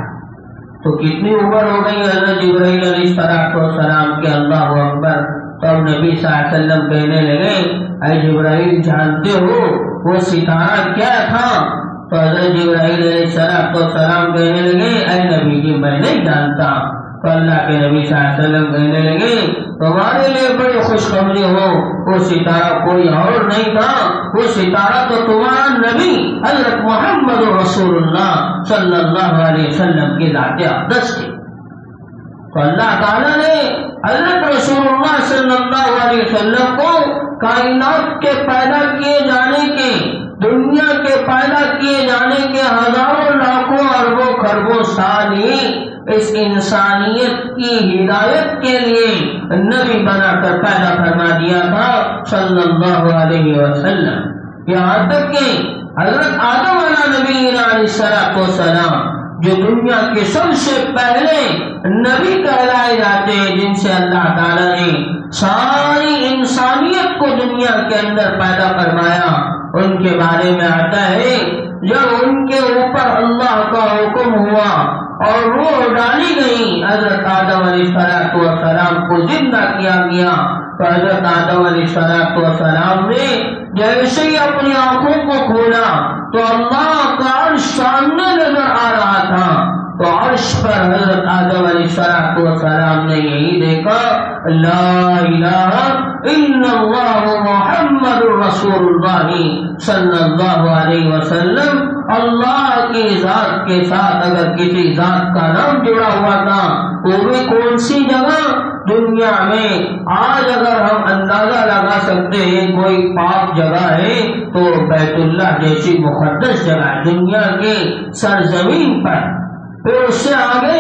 تو کتنی عمر ہو گئی حضرت جبرائیل علیہ السلام کے اللہ اکبر. تو نبی صلی اللہ علیہ وسلم کہنے لگے اے جبرائیل جانتے ہو وہ ستارہ کیا تھا؟ تو حضرت جبرائیل علیہ السلام کہنے لگے اے نبی جی میں نہیں جانتا. تو اللہ کے نبی صلی اللہ علیہ وسلم کہنے لگے تمہارے لیے بڑی خوشخبری ہو وہ ستارہ کوئی اور نہیں تھا. وہ ستارہ تو تمہارا نبی حضرت محمد رسول اللہ صلی اللہ علیہ وسلم کی ذات اقدس تھی. تو اللہ تعالیٰ نے حضرت رسول اللہ صلی اللہ علیہ وسلم کو کائنات کے پیدا کیے جانے کے دنیا کے پیدا کیے جانے کے ہزاروں لاکھوں اربوں خربوں سال ہی اس انسانیت کی ہدایت کے لیے نبی بنا کر پیدا فرما دیا تھا صلی اللہ علیہ وسلم۔ یہاں تک کہ حضرت آدم علیہ نبی علیہ السلام جو دنیا کے سب سے پہلے نبی کہلائے جاتے ہیں، جن سے اللہ تعالیٰ نے ساری انسانیت کو دنیا کے اندر پیدا فرمایا، ان کے بارے میں آتا ہے جب ان کے اوپر اللہ کا حکم ہوا اور روح ڈالی گئی، حضرت آدم علیہ السلام کو زندہ کیا گیا، تو حضرت آدم علیہ السلام نے جیسے ہی اپنی آنکھوں کو کھولا تو اللہ کا عرش سامنے نظر آ رہا تھا، تو عرش پر حضرت آدم علیہ السلام نے یہی دیکھا لا الہ الا اللہ محمد رسول اللہ صلی اللہ علیہ وسلم۔ اللہ کی ذات کے ساتھ اگر کسی ذات کا نام جڑا ہوا تھا، وہ بھی کون سی جگہ دنیا میں آج اگر ہم اندازہ لگا سکتے ہیں کوئی پاک جگہ ہے تو بیت اللہ جیسی مقدس جگہ دنیا کی سرزمین پر، پھر اس سے آگے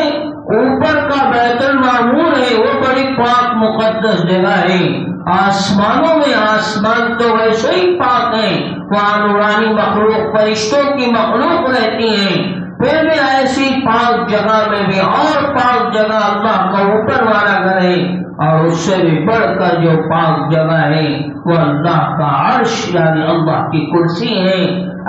اوپر کا بیت المعمور ہے، وہ بڑی پاک مقدس جگہ ہے۔ آسمانوں میں آسمان تو ویسے ہی پاک ہے، وہاں نورانی مخلوق فرشتوں کی مخلوق رہتی ہے، پھر بھی ایسی پاک جگہ میں بھی اور پاک جگہ اللہ کا اوپر والا گھر ہے، اور اس سے بھی بڑھ کر جو پاک جگہ ہے وہ اللہ کا عرش یعنی اللہ کی کرسی ہے۔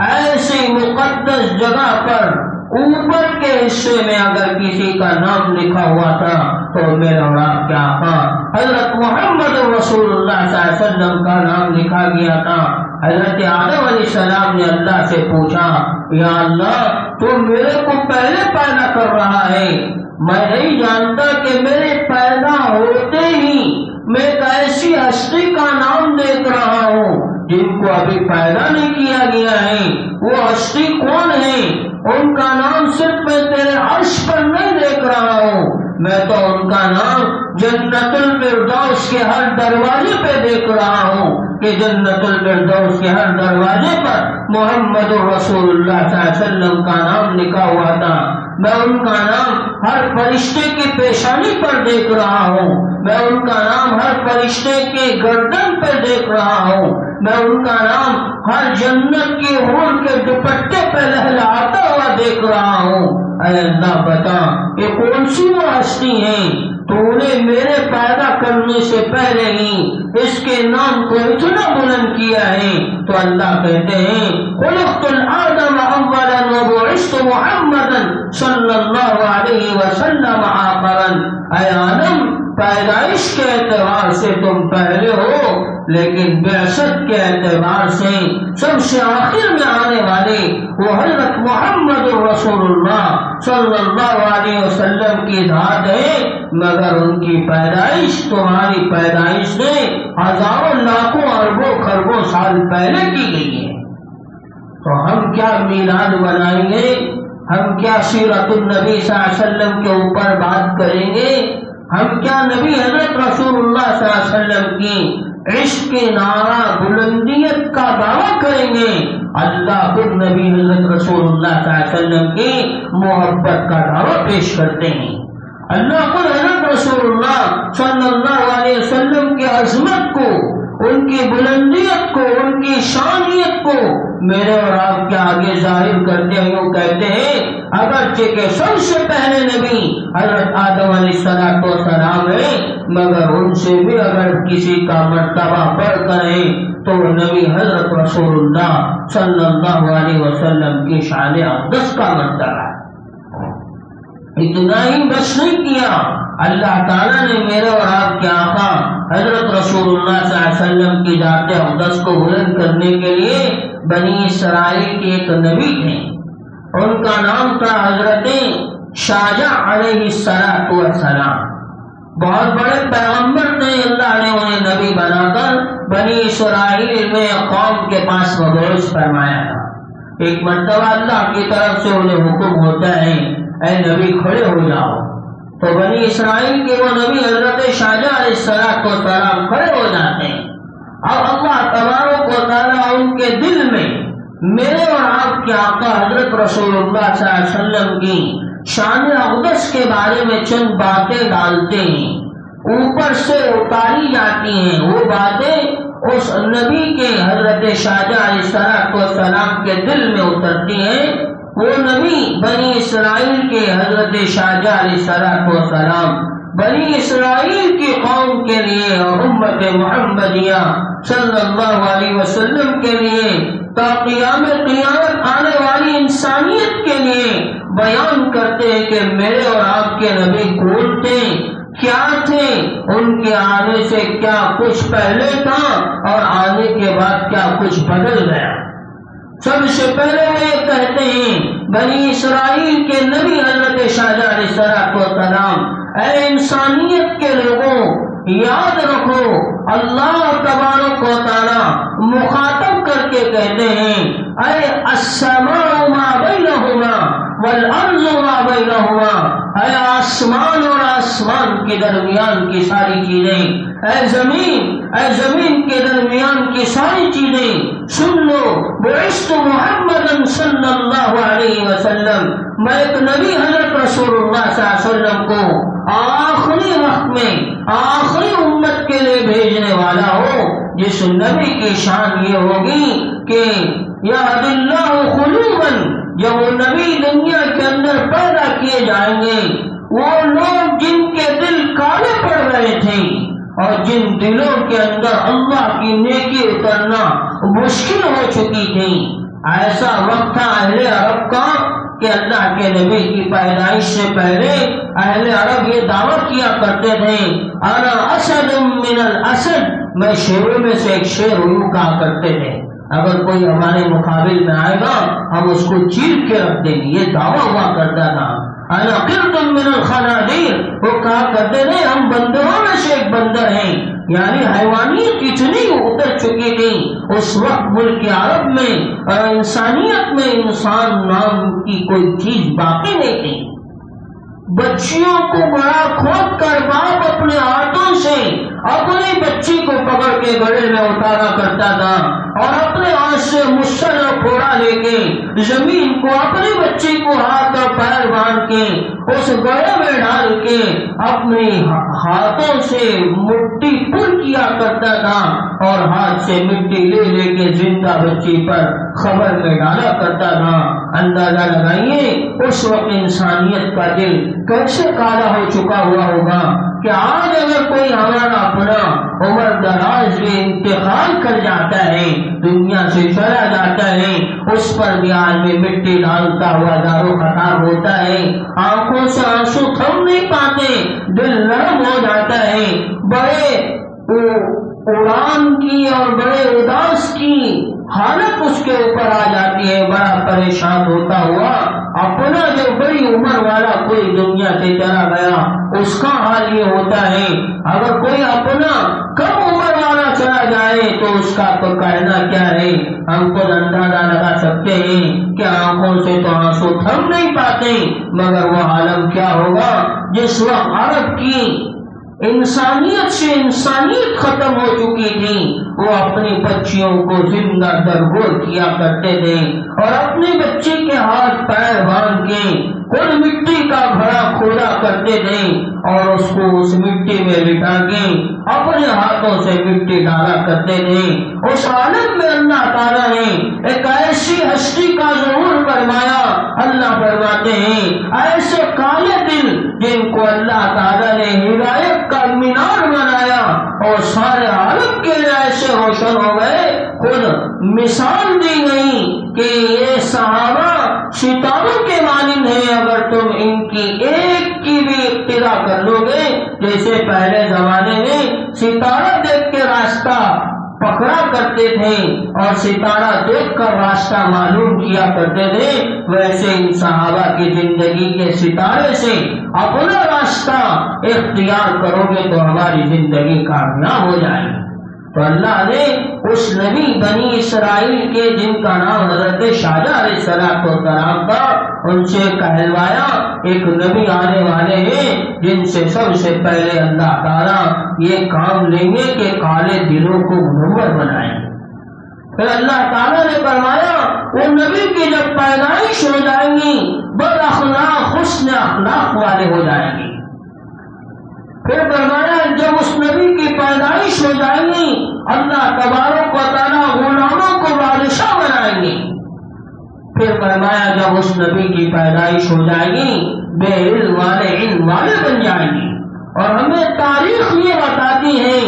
ایسی مقدس جگہ پر اوپر کے حصے میں اگر کسی کا نام لکھا ہوا تھا تو میرا اور آپ کے آقا حضرت محمد رسول اللہ صلی اللہ علیہ وسلم کا نام لکھا گیا تھا۔ حضرت آدم علیہ السلام نے اللہ سے پوچھا یا اللہ تو میرے کو پہلے پیدا کر رہا ہے، میں نہیں جانتا کہ میرے پیدا ہوتے ہی میں ایک ایسی ہستی کا نام دیکھ رہا ہوں جن کو ابھی پیدا نہیں کیا گیا ہے، وہ ہستی کون ہے؟ ان کا نام صرف میں تیرے عرش پر نہیں دیکھ رہا ہوں، میں تو ان کا نام جنت الفردوس کے ہر دروازے پہ دیکھ رہا ہوں کہ جنت الفردوس کے ہر دروازے پر محمد رسول اللہ صلی اللہ علیہ وسلم کا نام لکھا ہوا تھا۔ میں ان کا نام ہر فرشتے کی پیشانی پر دیکھ رہا ہوں، میں ان کا نام ہر فرشتے کے گردن پر دیکھ رہا ہوں، میں ان کا نام ہر جنت کی حور کے دوپٹے پہ لہلاتا ہوا دیکھ رہا ہوں۔ اے اللہ بتا یہ کون سی وہ ہستی ہے تو نے میرے پیدا کرنے سے پہلے ہی اس کے نام کو اتنا بلند کیا ہے؟ تو اللہ کہتے ہیں خلقت الآدم اولا وبعثت محمدا صلی اللہ علیہ وسلم آخرا۔ اے آدم پیدائش کے اعتبار سے تم پہلے ہو، لیکن بعثت کے اعتبار سے سب سے آخر میں آنے والے وہ حضرت محمد رسول اللہ صلی اللہ علیہ وسلم کی ذات ہے، مگر ان کی پیدائش تمہاری پیدائش سے ہزاروں لاکھوں اربوں خربوں سال پہلے کی گئی ہے۔ تو ہم کیا میلاد منائیں گے، ہم کیا سیرت النبی صلی اللہ علیہ وسلم کے اوپر بات کریں گے، ہم کیا نبی حضرت رسول اللہ صلی اللہ علیہ وسلم کی عشق کے نعرہ بلندیت کا دعویٰ کریں گے؟ اللہ خود نبی حضرت رسول اللہ صلی اللہ علیہ وسلم کی محبت کا دعویٰ پیش کرتے ہیں۔ اللہ خود حضرت رسول اللہ صلی اللہ علیہ وسلم کی عظمت کو، ان کی بلندیت کو، ان کی شانیت کو میرے اور آپ کے آگے ظاہر کرتے ہوئے کہتے ہیں اگرچہ کہ سب سے پہلے نبی حضرت آدم علیہ السلام ہے، مگر ان سے بھی اگر کسی کا مرتبہ بڑھ کر ہے تو نبی حضرت رسول اللہ صلی اللہ علیہ وسلم کی شان اقدس کا مرتبہ ہے۔ اتنا ہی بس نہیں کیا، اللہ تعالیٰ نے میرے اور آپ کے آقا حضرت رسول اللہ صلی اللہ علیہ وسلم کی ذات اقدس کو بلند کرنے کے لیے بنی اسرائیل کے ایک نبی تھے، ان کا نام تھا حضرت شاجع علیہ السلام۔ بہت بڑے پیغمبر تھے، اللہ نے انہیں نبی بنا کر بنی اسرائیل میں قوم کے پاس مبعوث فرمایا تھا۔ ایک مرتبہ اللہ کی طرف سے انہیں حکم ہوتا ہے اے نبی کھڑے ہو جاؤ، تو بنی اسرائیل کے وہ نبی حضرت شاجع علیہ السلام کھڑے ہو جاتے ہیں، اور اللہ تبارک و تعالیٰ ان کے دل میں میرے اور آپ کے آقا حضرت رسول اللہ صلی اللہ علیہ وسلم کی شان اقدس کے بارے میں چند باتیں ڈالتے ہیں، اوپر سے اتاری جاتی ہیں۔ وہ باتیں اس نبی کے حضرت شاہجہاں علیہ السلام کے دل میں اترتی ہیں۔ وہ نبی بنی اسرائیل کے حضرت شاہجہاں علیہ السلام بنی اسرائیل کی قوم کے لیے اور امت محمدیہ صلی اللہ علیہ وسلم کے لیے تا قیام قیامت آنے والی انسانیت کے لیے بیان کرتے ہیں کہ میرے اور آپ کے نبی کون تھے، کیا تھے، ان کے آنے سے کیا کچھ پہلے تھا اور آنے کے بعد کیا کچھ بدل گیا۔ سب سے پہلے وہ یہ کہتے ہیں بنی اسرائیل کے نبی حضرت شاہجہاں علیہ السلام، اے انسانیت کے لوگوں یاد رکھو، اللہ تبارک و تعالی مخاطب کر کے کہتے ہیں اے السماء ما بینہما والارض ما بینہما، اے آسمان اور آسمان کے درمیان کی ساری چیزیں، اے زمین کے درمیان کی ساری چیزیں سن لو، بعثت محمد صلی اللہ علیہ وسلم، میں ایک نبی حضرت رسول اللہ صلی اللہ علیہ وسلم کو آخری وقت میں آخری امت کے لیے بھیجنے والا ہو، جس نبی کی شان یہ ہوگی کہ یہد اللہ قلوبا، جب وہ نبی دنیا کے اندر پیدا کیے جائیں گے، وہ لوگ جن کے دل کالے پڑ رہے تھے اور جن دلوں کے اندر اللہ کی نیکی اترنا مشکل ہو چکی تھی، ایسا وقت تھا اہل عرب کا کہ اللہ کے نبی کی پیدائش سے پہلے اہل عرب یہ دعویٰ کیا کرتے تھے انا اسد من الاسد، میں شیروں میں سے ایک شیر ہوں کہا کرتے تھے، اگر کوئی ہمارے مقابل میں آئے گا ہم اس کو چیر کے رکھ دیں گے، یہ دعویٰ ہوا کرتا تھا۔ انا قرد من الخنازیر، وہ کہا کرتے تھے ہم بندروں میں سے ایک بندر ہیں، یعنی حیوانیت اتنی اتر چکی تھی اس وقت ملک عرب میں اور انسانیت میں انسان نام کی کوئی چیز باقی نہیں تھی۔ بچیوں کو بڑا کھود کر باپ اپنے ہاتھوں سے اپنی بچی کو پکڑ کے گڑھے میں اتارا کرتا تھا اور اپنے ہاتھ سے مشل اور پھوڑا لے کے زمین کو اپنی بچی کو ہاتھ اور پیر باندھ کے اس گڑھے میں ڈال کے اپنے ہاتھوں سے مٹی پر کیا کرتا تھا اور ہاتھ سے مٹی لے لے کے زندہ بچی پر خبر میں ڈالا کرتا تھا۔ اندازہ لگائیے اس وقت انسانیت کا دل کیسے کالا ہو چکا ہوا ہوگا کہ آج اگر کوئی ہمارا اپنا عمر دراز بھی انتقال کر جاتا ہے، دنیا سے چلا جاتا ہے، اس پر بھی آدمی مٹی ڈالتا ہوا دارو خطاب ہوتا ہے، آنکھوں سے آنسو تھم نہیں پاتے، دل نرم ہو جاتا ہے، بڑے اڑان کی اور بڑے اداس کی حالت اس کے اوپر آ جاتی ہے، بڑا پریشان ہوتا ہوا اپنا جو بڑی عمر والا کوئی دنیا سے چلا گیا اس کا حال یہ ہوتا ہے۔ اگر کوئی اپنا کم عمر والا چلا جائے تو اس کا تو کہنا کیا ہے، ہم خود اندازہ لگا سکتے ہیں کہ آنکھوں سے تو آنسو تھم نہیں پاتے، مگر وہ عالم کیا ہوگا جس وقت عرب کی انسانیت سے انسانیت ختم ہو چکی تھی، وہ اپنی بچیوں کو زندہ درگور کیا کرتے تھے اور اپنی بچی کے ہاتھ پیر باندھ کے خود مٹی کا گھڑا کھودا کرتے تھے اور اس کو اس مٹی میں لٹا کے اپنے ہاتھوں سے مٹی ڈالا کرتے تھے۔ اس عالم میں اللہ تعالیٰ نے ایک ایسی ہستی کا ظہور فرمایا، اللہ فرماتے ہیں ایسے کالے دل جن کو اللہ تعالیٰ نے ہدایت کا مینار بنایا اور سارے عالم کے لیے ایسے روشن ہو گئے۔ خود مثال دی گئی کہ یہ صحابہ ستاروں کے مانند ہیں، اگر تم ان کی ایک کی بھی اقتدا کر لو گے، جیسے پہلے زمانے میں ستارہ دیکھ کے راستہ پکڑا کرتے تھے اور ستارہ دیکھ کر راستہ معلوم کیا کرتے تھے، ویسے ان صحابہ کی زندگی کے ستارے سے اپنا راستہ اختیار کرو گے تو ہماری زندگی کامیاب ہو جائے گی۔ تو اللہ نے اس نبی بنی اسرائیل کے جن کا نام حضرت شاہجہاں علیہ السلام تھا، ان سے کہلوایا ایک نبی آنے والے ہیں جن سے سب سے پہلے اللہ تعالیٰ یہ کام لیں گے کہ کالے دلوں کو منور بنائیں گے۔ پھر اللہ تعالیٰ نے فرمایا وہ نبی کی جب پیدائش ہو جائیں گی بد اخلاق حسن اخلاق والے ہو جائیں گی. پھر فرمایا جب اس نبی کی پیدائش ہو جائیں گی اللہ تبارک و تعالیٰ غلاموں کو بادشاہ بنائیں گے. پھر فرمایا جب اس نبی کی پیدائش ہو جائے گی بے علم والے بن جائیں گے. اور ہمیں تاریخ یہ بتاتی ہے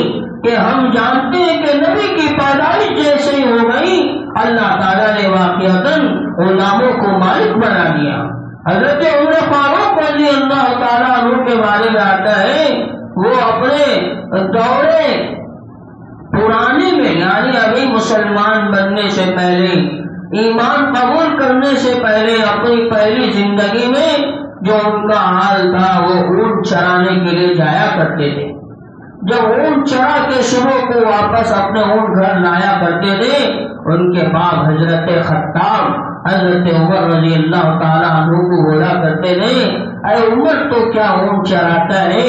کہ ہم جانتے ہیں کہ نبی کی پیدائش جیسے ہی ہو گئی اللہ تعالیٰ نے واقعتاً غلاموں کو مالک بنا دیا. حضرت عمر فاروق رضی اللہ تعالیٰ عنہ کے بارے میں آتا ہے وہ اپنے دور پرانے میں یعنی ابھی مسلمان بننے سے پہلے ایمان قبول کرنے سے پہلے اپنی پہلی زندگی میں جو ان کا حال تھا وہ اونٹ چرانے کے لیے جایا کرتے تھے. جب اونٹ چرا کے صبح کو واپس اپنے اونٹ گھر لایا کرتے تھے ان کے بعد حضرت خطاب حضرت عمر رضی اللہ تعالیٰ عنہ کو بولا کرتے تھے اے عمر تو کیا اونٹ چراتا ہے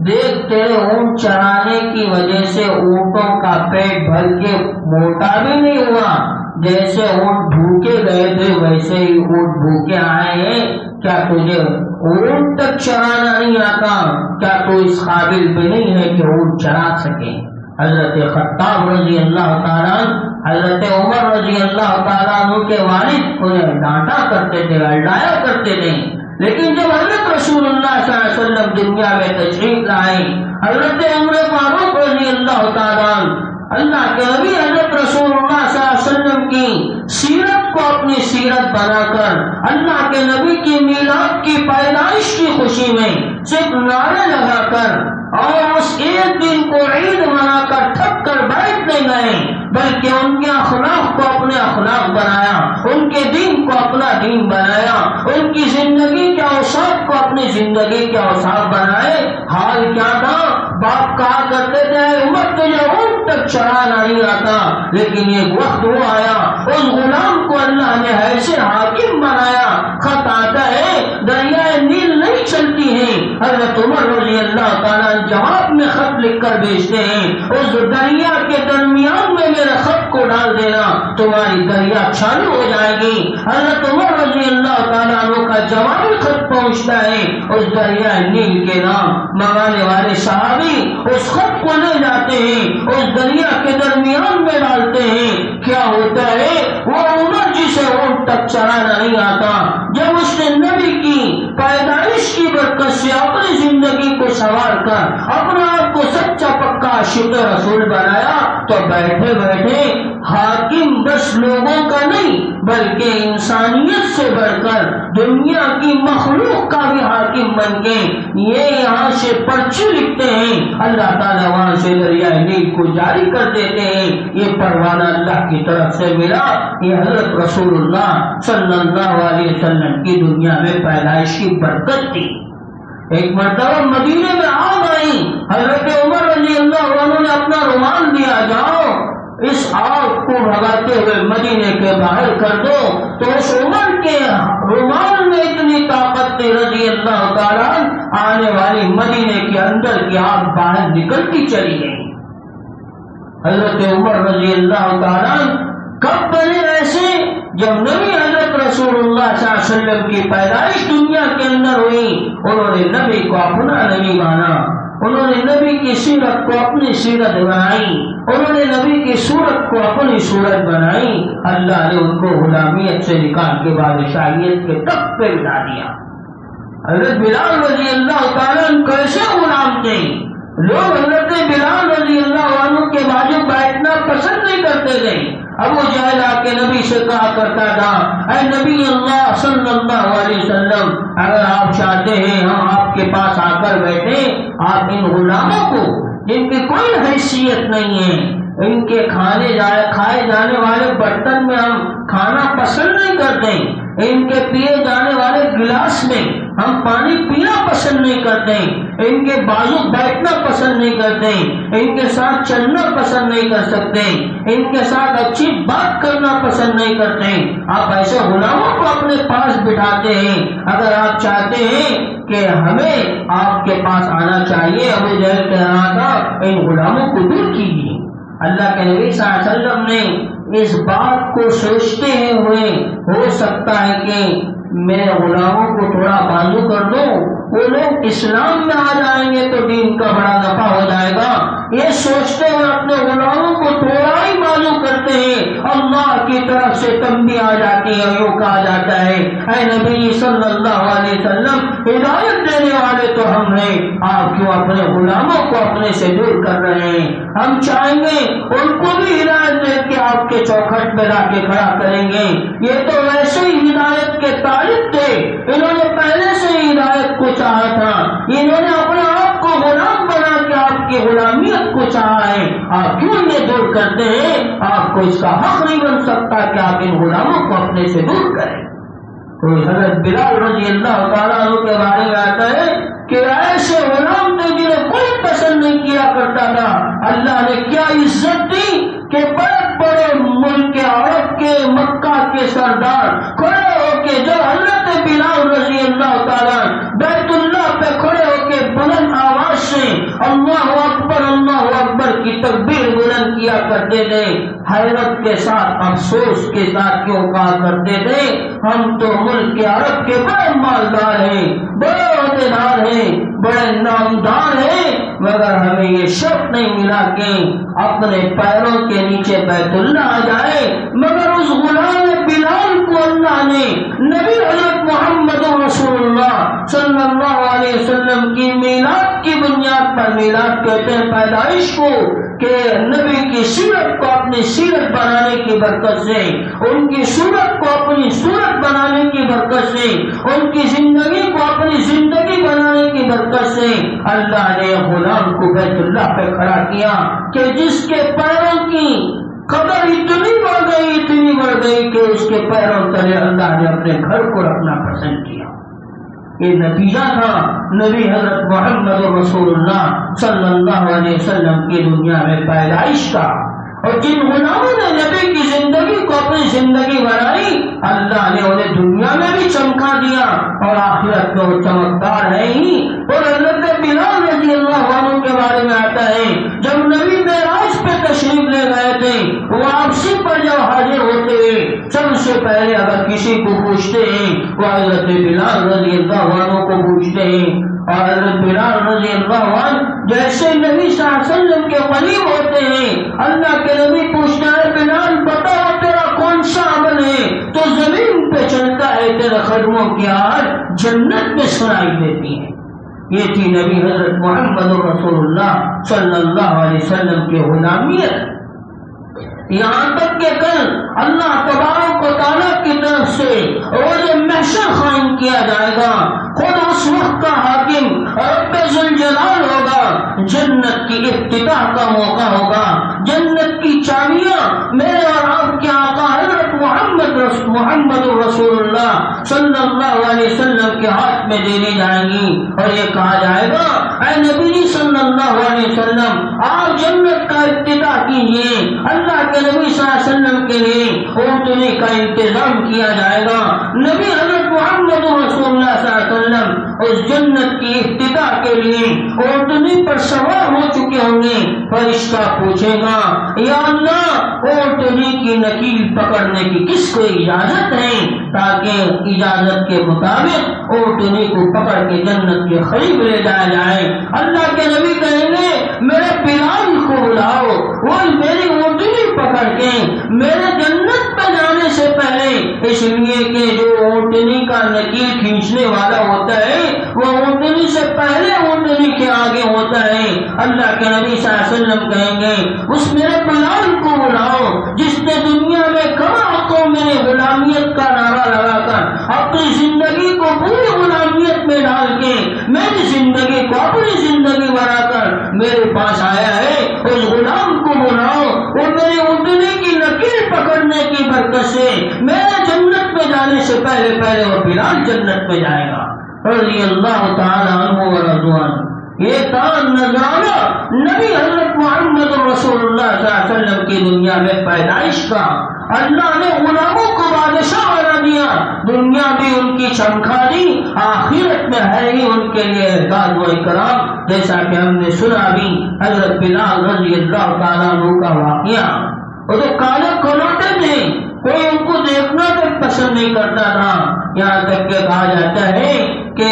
دیکھ تیرے اونٹ چرانے کی وجہ سے اونٹوں کا پیٹ بھر کے موٹا بھی نہیں ہوا جیسے اونٹ بھوکے گئے تھے ویسے ہی اونٹ بھوکے آئے ہیں. کیا تجھے اونٹ تک چرانا نہیں آتا کیا تو اس قابل بھی نہیں ہے کہ اونٹ چرا سکے. حضرت خطاب رضی اللہ تعالیٰ حضرت عمر رضی اللہ تعالیٰ عنہ کے والد انہیں ڈانٹا کرتے تھے الڈایا کرتے تھے. لیکن جب حضرت رسول اللہ صلی اللہ علیہ وسلم دنیا میں تشریف لائے حضرت عمر فاروق رضی اللہ تعالیٰ اللہ کے نبی حضرت رسول اللہ صلی اللہ علیہ وسلم کی سیرت کو اپنی سیرت بنا کر اللہ کے نبی کی میلاد کی پیدائش کی خوشی میں صرف نعرے لگا کر اور اس ایک دن کو عید منا کر تھک کر بیٹھ نہیں گئے بلکہ ان کے اخلاق کو اپنے اخلاق بنایا ان کے دین کو اپنا دین بنایا ان کی زندگی کے اوصاف کو اپنی زندگی کے اوصاف بنائے. حال کیا تھا باپ کہا کرتے تھے عمر تجھے اونٹ تک چرانا نہیں آتا لیکن ایک وقت وہ آیا اس غلام کو اللہ نے ایسے حاکم بنایا خط آتا ہے دریائے نیل نہیں چلتی ہے حضرت عمر رضی اللہ تعالیٰ جواب میں خط لکھ کر بھیجتے ہیں اس دریا کے درمیان میں میرے خط کو ڈال دینا تمہاری دریا چالو ہو جائے گی. حضرت عمر رضی اللہ تعالیٰ عنہ کا جوابی خط پہنچتا ہے اس دریا نیل کے نام منگانے والے صحابی اس خط کو لے جاتے ہیں اس دریا کے درمیان میں ڈالتے ہیں. کیا ہوتا ہے وہ عمر جسے اونٹ تک چرانا نہیں آتا جب اس نے نبی کی پیدائش کی برکت سے اپنی زندگی کو سنوار کر اپنے آپ کو سچا پکا عاشق رسول بنایا تو بیٹھے بیٹھے حاکم بس لوگوں کا نہیں بلکہ انسانیت سے بڑھ کر دنیا کی مخلوق کا بھی حاکم بن کے یہ یہاں سے پرچی لکھتے ہیں اللہ تعالیٰ وہاں سے دریائے نیل کو جاری کر دیتے ہیں. یہ پروانہ اللہ کی طرف سے ملا یہ حضرت رسول اللہ صلی اللہ علیہ وسلم کی دنیا میں پیدائش کی برکت تھی. ایک مرتبہ مدینے میں آگ آئی حضرت عمر رضی اللہ عنہ نے اپنا رومال دیا جاؤ اس آگ کو بھگاتے ہوئے مدینے کے باہر کر دو تو اس عمر کے رومال میں اتنی طاقت تھی رضی اللہ تعالیٰ آنے والی مدینے کے اندر کی آگ باہر نکلتی چلی گئی. حضرت عمر رضی اللہ تعالیٰ کب بنے ایسے جب نبی حضرت رسول اللہ صلی اللہ علیہ وسلم کی پیدائش دنیا کے اندر ہوئی انہوں نے نبی کو اپنا نبی مانا انہوں نے نبی کی سیرت کو اپنی سیرت بنائی انہوں نے نبی کی صورت کو اپنی صورت بنائی. اللہ نے ان کو غلامیت سے نکال کے بادشاہیت کے تخت پہ بٹھا دیا. حضرت بلال رضی اللہ تعالیٰ کیسے غلام تھے لوگ حضرت بلال رضی اللہ عنہ کے بازو بیٹھنا پسند نہیں کرتے تھے. ابو جہل آ کے نبی سے کہا کرتا تھا اے نبی اللہ صلی اللہ علیہ وسلم اگر آپ چاہتے ہیں ہم آپ کے پاس آ کر بیٹھے آپ ان غلاموں کو جن کی کوئی حیثیت نہیں ہے ان کے کھائے جانے والے برتن میں ہم کھانا پسند نہیں کرتے ان کے پیے جانے والے گلاس میں ہم پانی پینا پسند نہیں کرتے ان کے بازو بیٹھنا پسند نہیں کرتے ان کے ساتھ چلنا پسند نہیں کر سکتے ان کے ساتھ اچھی بات کرنا پسند نہیں کرتے. آپ ایسے غلاموں کو اپنے پاس بٹھاتے ہیں اگر آپ چاہتے ہیں کہ ہمیں آپ کے پاس آنا چاہیے ابو جہل کہہ رہا تھا ان غلاموں کو دور کیجیے. اللہ کے نبی صلی اللہ علیہ وسلم نے اس بات کو سوچتے ہوئے ہو سکتا ہے کہ میرے غلاموں کو تھوڑا بازو کر دو، وہ لوگ اسلام میں آ جائیں گے تو دین کا بڑا نفع ہو جائے گا، یہ سوچتے ہوئے اپنے غلاموں کو تھوڑا ہی بازو کرتے ہیں، اللہ کی طرف سے تنبیہ آ جاتی ہے، یوں کہا جاتا ہے اے نبی صلی اللہ علیہ وسلم ہدایت دینے والے تو ہم ہیں، آپ کیوں اپنے غلاموں کو اپنے سے دور کر رہے ہیں؟ ہم چاہیں گے ان کو بھی ہدایت دے کے آپ کے چوکھٹ پہ لا کے کھڑا کریں گے، یہ تو ویسے ہی ہدایت کے طالب تھے، انہوں نے پہلے سے ہی ہدایت کو چاہا تھا، انہوں نے اپنے آپ کو غلام بنا کے آپ کی غلامیت کو چاہا ہے، آپ کیوں یہ دور کرتے ہیں؟ آپ کو اس کا حق نہیں بن سکتا کہ آپ ان غلاموں کو اپنے سے دور کریں۔ تو حضرت بلال رضی اللہ تعالیٰ عنہ کے بارے میں آتا ہے کہ ایسے غلام تھے جنہیں کوئی پسند نہیں کیا کرتا تھا، اللہ نے کیا عزت دی کہ بڑے بڑے ملک عرب کے مکہ کے سردار کھڑے ہو کے جب حضرت بلال رضی اللہ تعالیٰ بیت اللہ پہ کھڑے ہو کے بلند آواز سے اللہ اکبر کی تکبیر بلند کیا کرتے تھے، حیرت کے ساتھ افسوس کے ساتھ کیوں کہا کرتے تھے ہم تو ملک عرب کے بڑے مالدار ہیں، بڑے عہدیدار ہیں، بڑے نامدار ہیں، مگر ہمیں یہ شرط نہیں ملا کہ اپنے پیروں کے نیچے بیت اللہ آ جائے، مگر اس غلام بلال کو اللہ نے نبی حضرت محمد رسول اللہ صلی اللہ علیہ وسلم کی میلاد کی بنیاد پر، میلاد کہتے ہیں پیدائش کو، کہ نبی کی سیرت کو اپنی سیرت بنانے کی برکت سے، ان کی صورت کو اپنی صورت بنانے کی برکت سے، ان کی زندگی کو اپنی زندگی بنانے کی برکت سے اللہ نے غلام کو بیت اللہ پہ کھڑا کیا کہ جس کے پیروں کی قدر اتنی بڑھ گئی کہ اس کے پیروں تلے اللہ نے اپنے گھر کو رکھنا پسند کیا۔ یہ نتیجہ تھا نبی حضرت محمد رسول اللہ صلی اللہ علیہ وسلم کی دنیا میں پیدائش کا، اور جن غلاموں نے نبی کی زندگی کو اپنی زندگی بنائی اللہ نے انہیں دنیا میں بھی چمکا دیا اور آخرت میں وہ چمکدار ہے ہی۔ اور حضرت بلال رضی اللہ عنہ کے بارے میں آتا ہے جب نبی معراج پہ تشریف لے گئے تھے، واپسی پر جب حاضر ہوتے ہیں سب سے پہلے اگر کسی کو پوچھتے ہیں وہ حضرت بلال رضی اللہ عنہ کو پوچھتے ہیں، اور حضرت بلال رضی اللہ عنہ جیسے نبی صلی اللہ علیہ وسلم کے قریب ہوتے ہیں اللہ کے نبی پوچھتا ہے بلال بتاؤ تیرا کون سا عمل ہے تو زمین پہ چلتا ہے تیرے قدموں کی آواز جنت میں سنائی دیتی ہے۔ یہ تھی نبی حضرت محمد رسول اللہ صلی اللہ علیہ وسلم کی غلامیت، یہاں تک کہ کل اللہ تبارک و تعالیٰ کی طرف سے روز محشر قائم کیا جائے گا، خود اس وقت کا حاکم رب ذوالجلال ہوگا، جنت کی افتتاح کا موقع ہوگا، جنت کی چابیاں میرے اور آپ کے آقا حضرت محمد رسول اللہ صلی اللہ علیہ وسلم کے ہاتھ میں دے دی جائیں گی، اور یہ کہا جائے گا اے نبی صلی اللہ علیہ وسلم آپ جنت کا افتتاح کیجیے، اللہ کے نبی صلی اللہ علیہ وسلم کے لیے اونٹنی کا انتظام کیا جائے گا، نبی حضرت محمد رسول اللہ صلی اللہ علیہ وسلم اس جنت کی افتتاح کے لیے اونٹنی پر سوار ہو چکے ہوں گے، فرشتہ پوچھے گا یا اللہ اونٹنی کی نکیل پکڑنے کی کس کو اجازت ہے تاکہ اجازت کے مطابق اونٹنی کو پکڑ کے جنت کے قریب لے جایا جائے۔ اللہ کے نبی کہیں گے میرے بلال کو بلاؤ، وہ میری اونٹنی پکڑ کے میرے جنت پہ جانے سے پہلے، اس لیے کہ جو اونٹنی کا نکیل کھینچنے والا ہوتا ہے وہ اونٹنی سے پہلے اونٹنی کے آگے ہوتا ہے۔ اللہ کے نبی صلی اللہ علیہ وسلم کہیں گے اس میرے بلال کو بلاؤ جس نے دنیا میں کما کو میرے غلامیت کا نعرہ لگا کر اپنی زندگی کو پوری غلامیت میں ڈال کے میری زندگی کو اپنی زندگی بنا کر میرے پاس آیا ہے، اس غلام کو بلاؤ، وہ میری اونٹنی کی نکیل پکڑنے کی برکت سے میرے جنت میں جانے سے پہلے وہ بلال جنت میں جائے گا رضی اللہ تعالی عنہ ورضوان۔ یہ تھا نذرانہ نبی حضرت محمد رسول اللہ صلی اللہ علیہ وسلم کی دنیا میں پیدائش کا۔ اللہ نے غلاموں کو بادشاہ بنا دیا، دنیا بھی ان کی چمکا دی، آخرت میں ہے ہی ان کے لیے اعزاز و اکرام۔ جیسا کہ ہم نے سنا بھی حضرت بلال رضی اللہ تعالیٰ عنہ کا واقعہ. وہ تو کالے کھلوٹے تھے، کوئی ان کو دیکھنا تک پسند نہیں کرتا تھا. یہاں تک کہ کہا جاتا ہے کہ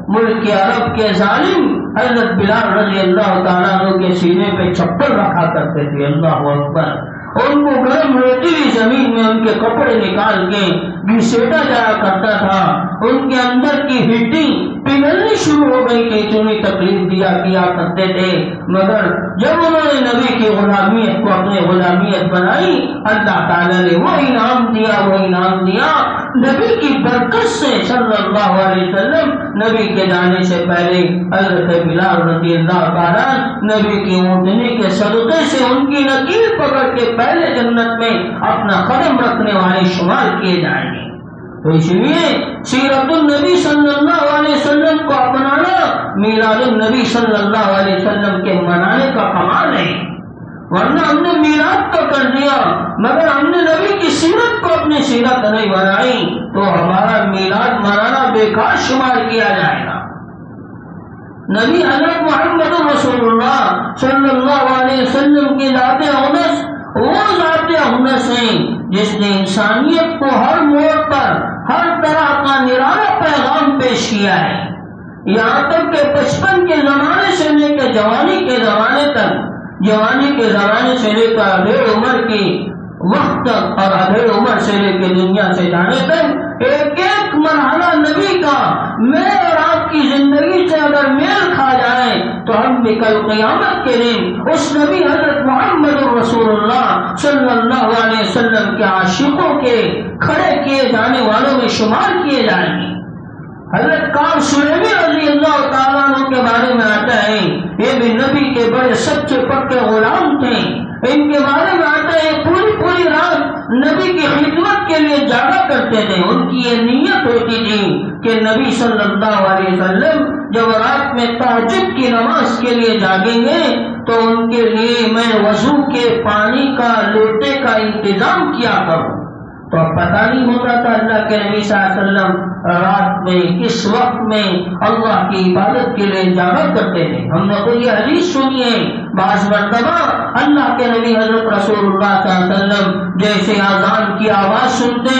ملک عرب کے ظالم حضرت بلال رضی اللہ تعالیٰ عنہ کے سینے پہ چپل رکھا کرتے تھے. اللہ اکبر. ان کو گرم ہوتی ہوئی زمین میں ان کے کپڑے نکال کے گھسیٹا جایا کرتا تھا. ان کے اندر کی ہڈی پگھلنی شروع ہو گئی کہ اتنی تکلیف کیا کرتے تھے. مگر جب انہوں نے نبی کی غلامیت کو اپنی غلامیت بنائی، اللہ تعالیٰ نے وہ انعام دیا نبی کی برکت سے. صلی اللہ علیہ وسلم نبی کے جانے سے پہلے حضرت بلال رضی اللہ تعالیٰ نبی کی اونٹنی کے صدقے سے ان کی نکیل پکڑ کے پہلے جنت میں اپنا قدم رکھنے والے شمار کیے جائیں گے. تو اس لیے سیرت النبی صلی اللہ علیہ وسلم کو اپنانا میلاد النبی صلی اللہ علیہ وسلم کے منانے کا کمال ہے. ورنہ ہم نے میلاد تو کر دیا مگر ہم نے نبی کی سیرت کو اپنی سیرت نہیں بنائی تو ہمارا میلاد منانا بیکار شمار کیا جائے گا. نبی حضرت محمد رسول اللہ صلی اللہ علیہ وسلم کی ذات اقدس وہ ذات اقدس ہیں جس نے انسانیت کو ہر موڑ پر ہر طرح کا نرالا پیغام پیش کیا ہے. یہاں تک کہ بچپن کے زمانے سے لے کر جوانی کے زمانے تک، جوانی کے زمانے سے لے کر ادھیڑ عمر کی وقت تک اور ادھیڑ عمر سے لے کے دنیا سے جانے تک ایک ایک مرحلہ نبی کا میں اور آپ کی زندگی سے اگر میل کھا جائے تو ہم بھی کل قیامت کے دن اس نبی حضرت محمد رسول اللہ صلی اللہ علیہ وسلم کے عاشقوں کے کھڑے کیے جانے والوں میں شمار کیے جائیں گے. حضرت کعب سلیمی رضی اللہ تعالیٰ عنہ کے بارے میں آتا ہے یہ بھی نبی کے بڑے سچے پکے غلام تھے. ان کے بارے میں آتا ہے پوری رات نبی کی خدمت کے لیے جاگا کرتے تھے. ان کی یہ نیت ہوتی تھی کہ نبی صلی اللہ علیہ وسلم جب رات میں تہجد کی نماز کے لیے جاگیں گے تو ان کے لیے میں وضو کے پانی کا لوٹے کا انتظام کیا کروں. تو اب پتہ نہیں ہوتا تھا اللہ کے نبی صلی اللہ علیہ وسلم رات میں کس وقت میں اللہ کی عبادت کے لیے جاگا کرتے تھے. ہم نے تو یہ حدیث سنی ہے بعض مرتبہ اللہ کے نبی حضرت رسول اللہ صلی اللہ علیہ وسلم جیسے اذان کی آواز سنتے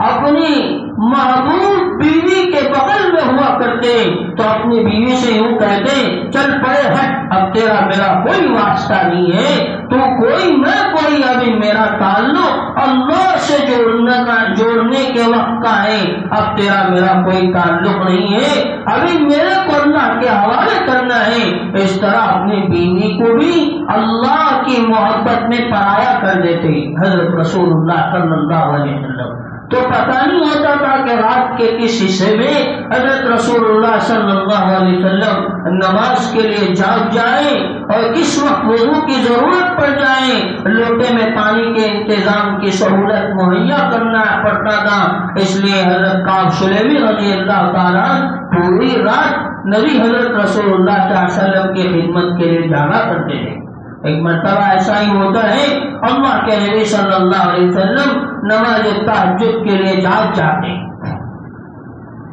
اپنی محبوب بیوی کے بغل میں ہوا کرتے تو اپنی بیوی سے یوں کہتے چل پڑے ہٹ، اب تیرا میرا کوئی واسطہ نہیں ہے، تو کوئی میں کوئی، ابھی میرا تعلق اللہ سے جوڑنے کے وقت کا ہے، اب تیرا میرا کوئی تعلق نہیں ہے، ابھی میرے کو اللہ کے حوالے کرنا ہے. اس طرح اپنی بیوی کو بھی اللہ کی محبت میں پرایا کر دیتے حضرت رسول اللہ صلی اللہ علیہ وسلم. تو پتہ نہیں ہوتا تھا کہ رات کے کس حصے میں حضرت رسول اللہ صلی اللہ علیہ وسلم نماز کے لیے جاگ جائیں اور کس وقت وضو کی ضرورت پڑ جائے. لوٹے میں پانی کے انتظام کی سہولت مہیا کرنا پڑتا تھا. اس لیے حضرت کعب سلیمی رضی اللہ تعالیٰ پوری رات نبی حضرت رسول اللہ صلی اللہ علیہ وسلم کی خدمت کے لیے جاگا کرتے تھے. ایک مرتبہ ایسا ہی ہوتا ہے اللہ کے نبی صلی اللہ علیہ وسلم نماز تہجد کے لیے جاگ جاتے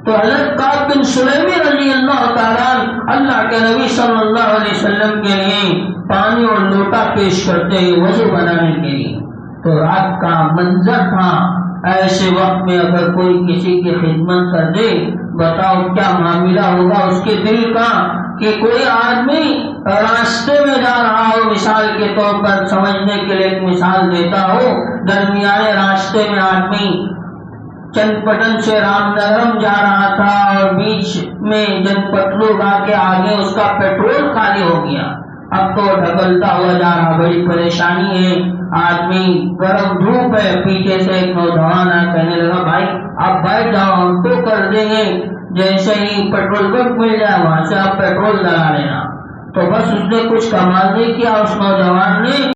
تو حضرت کعب بن سلیمی رضی اللہ تعالیٰ اللہ کے نبی صلی اللہ علیہ وسلم کے لیے پانی اور لوٹا پیش کرتے ہیں وضو بنانے کے لیے. تو رات کا منظر تھا. ایسے وقت میں اگر کوئی کسی کی خدمت کر دے بتاؤ کیا معاملہ ہوگا اس کے دل کا. کہ کوئی آدمی راستے میں جا رہا ہو، مثال کے طور پر سمجھنے کے لیے ایک مثال دیتا ہو، درمیانے راستے میں آدمی چند پٹن سے رام نگرم جا رہا تھا اور بیچ میں جن پٹلو گا کے آگے اس کا پیٹرول خالی ہو گیا. اب تو ڈھکلتا ہوا جا رہا، بڑی پریشانی ہے. آدمی گرم دھوپ ہے، پیچھے سے ایک نوجوان آیا کہنے لگا بھائی آپ بیٹھ جاؤ ہم تو کر دیں گے، جیسے ہی پیٹرول پمپ مل جائے وہاں سے آپ پیٹرول ڈلا لینا. تو بس اس نے کچھ کمال نہیں کیا اس نوجوان نے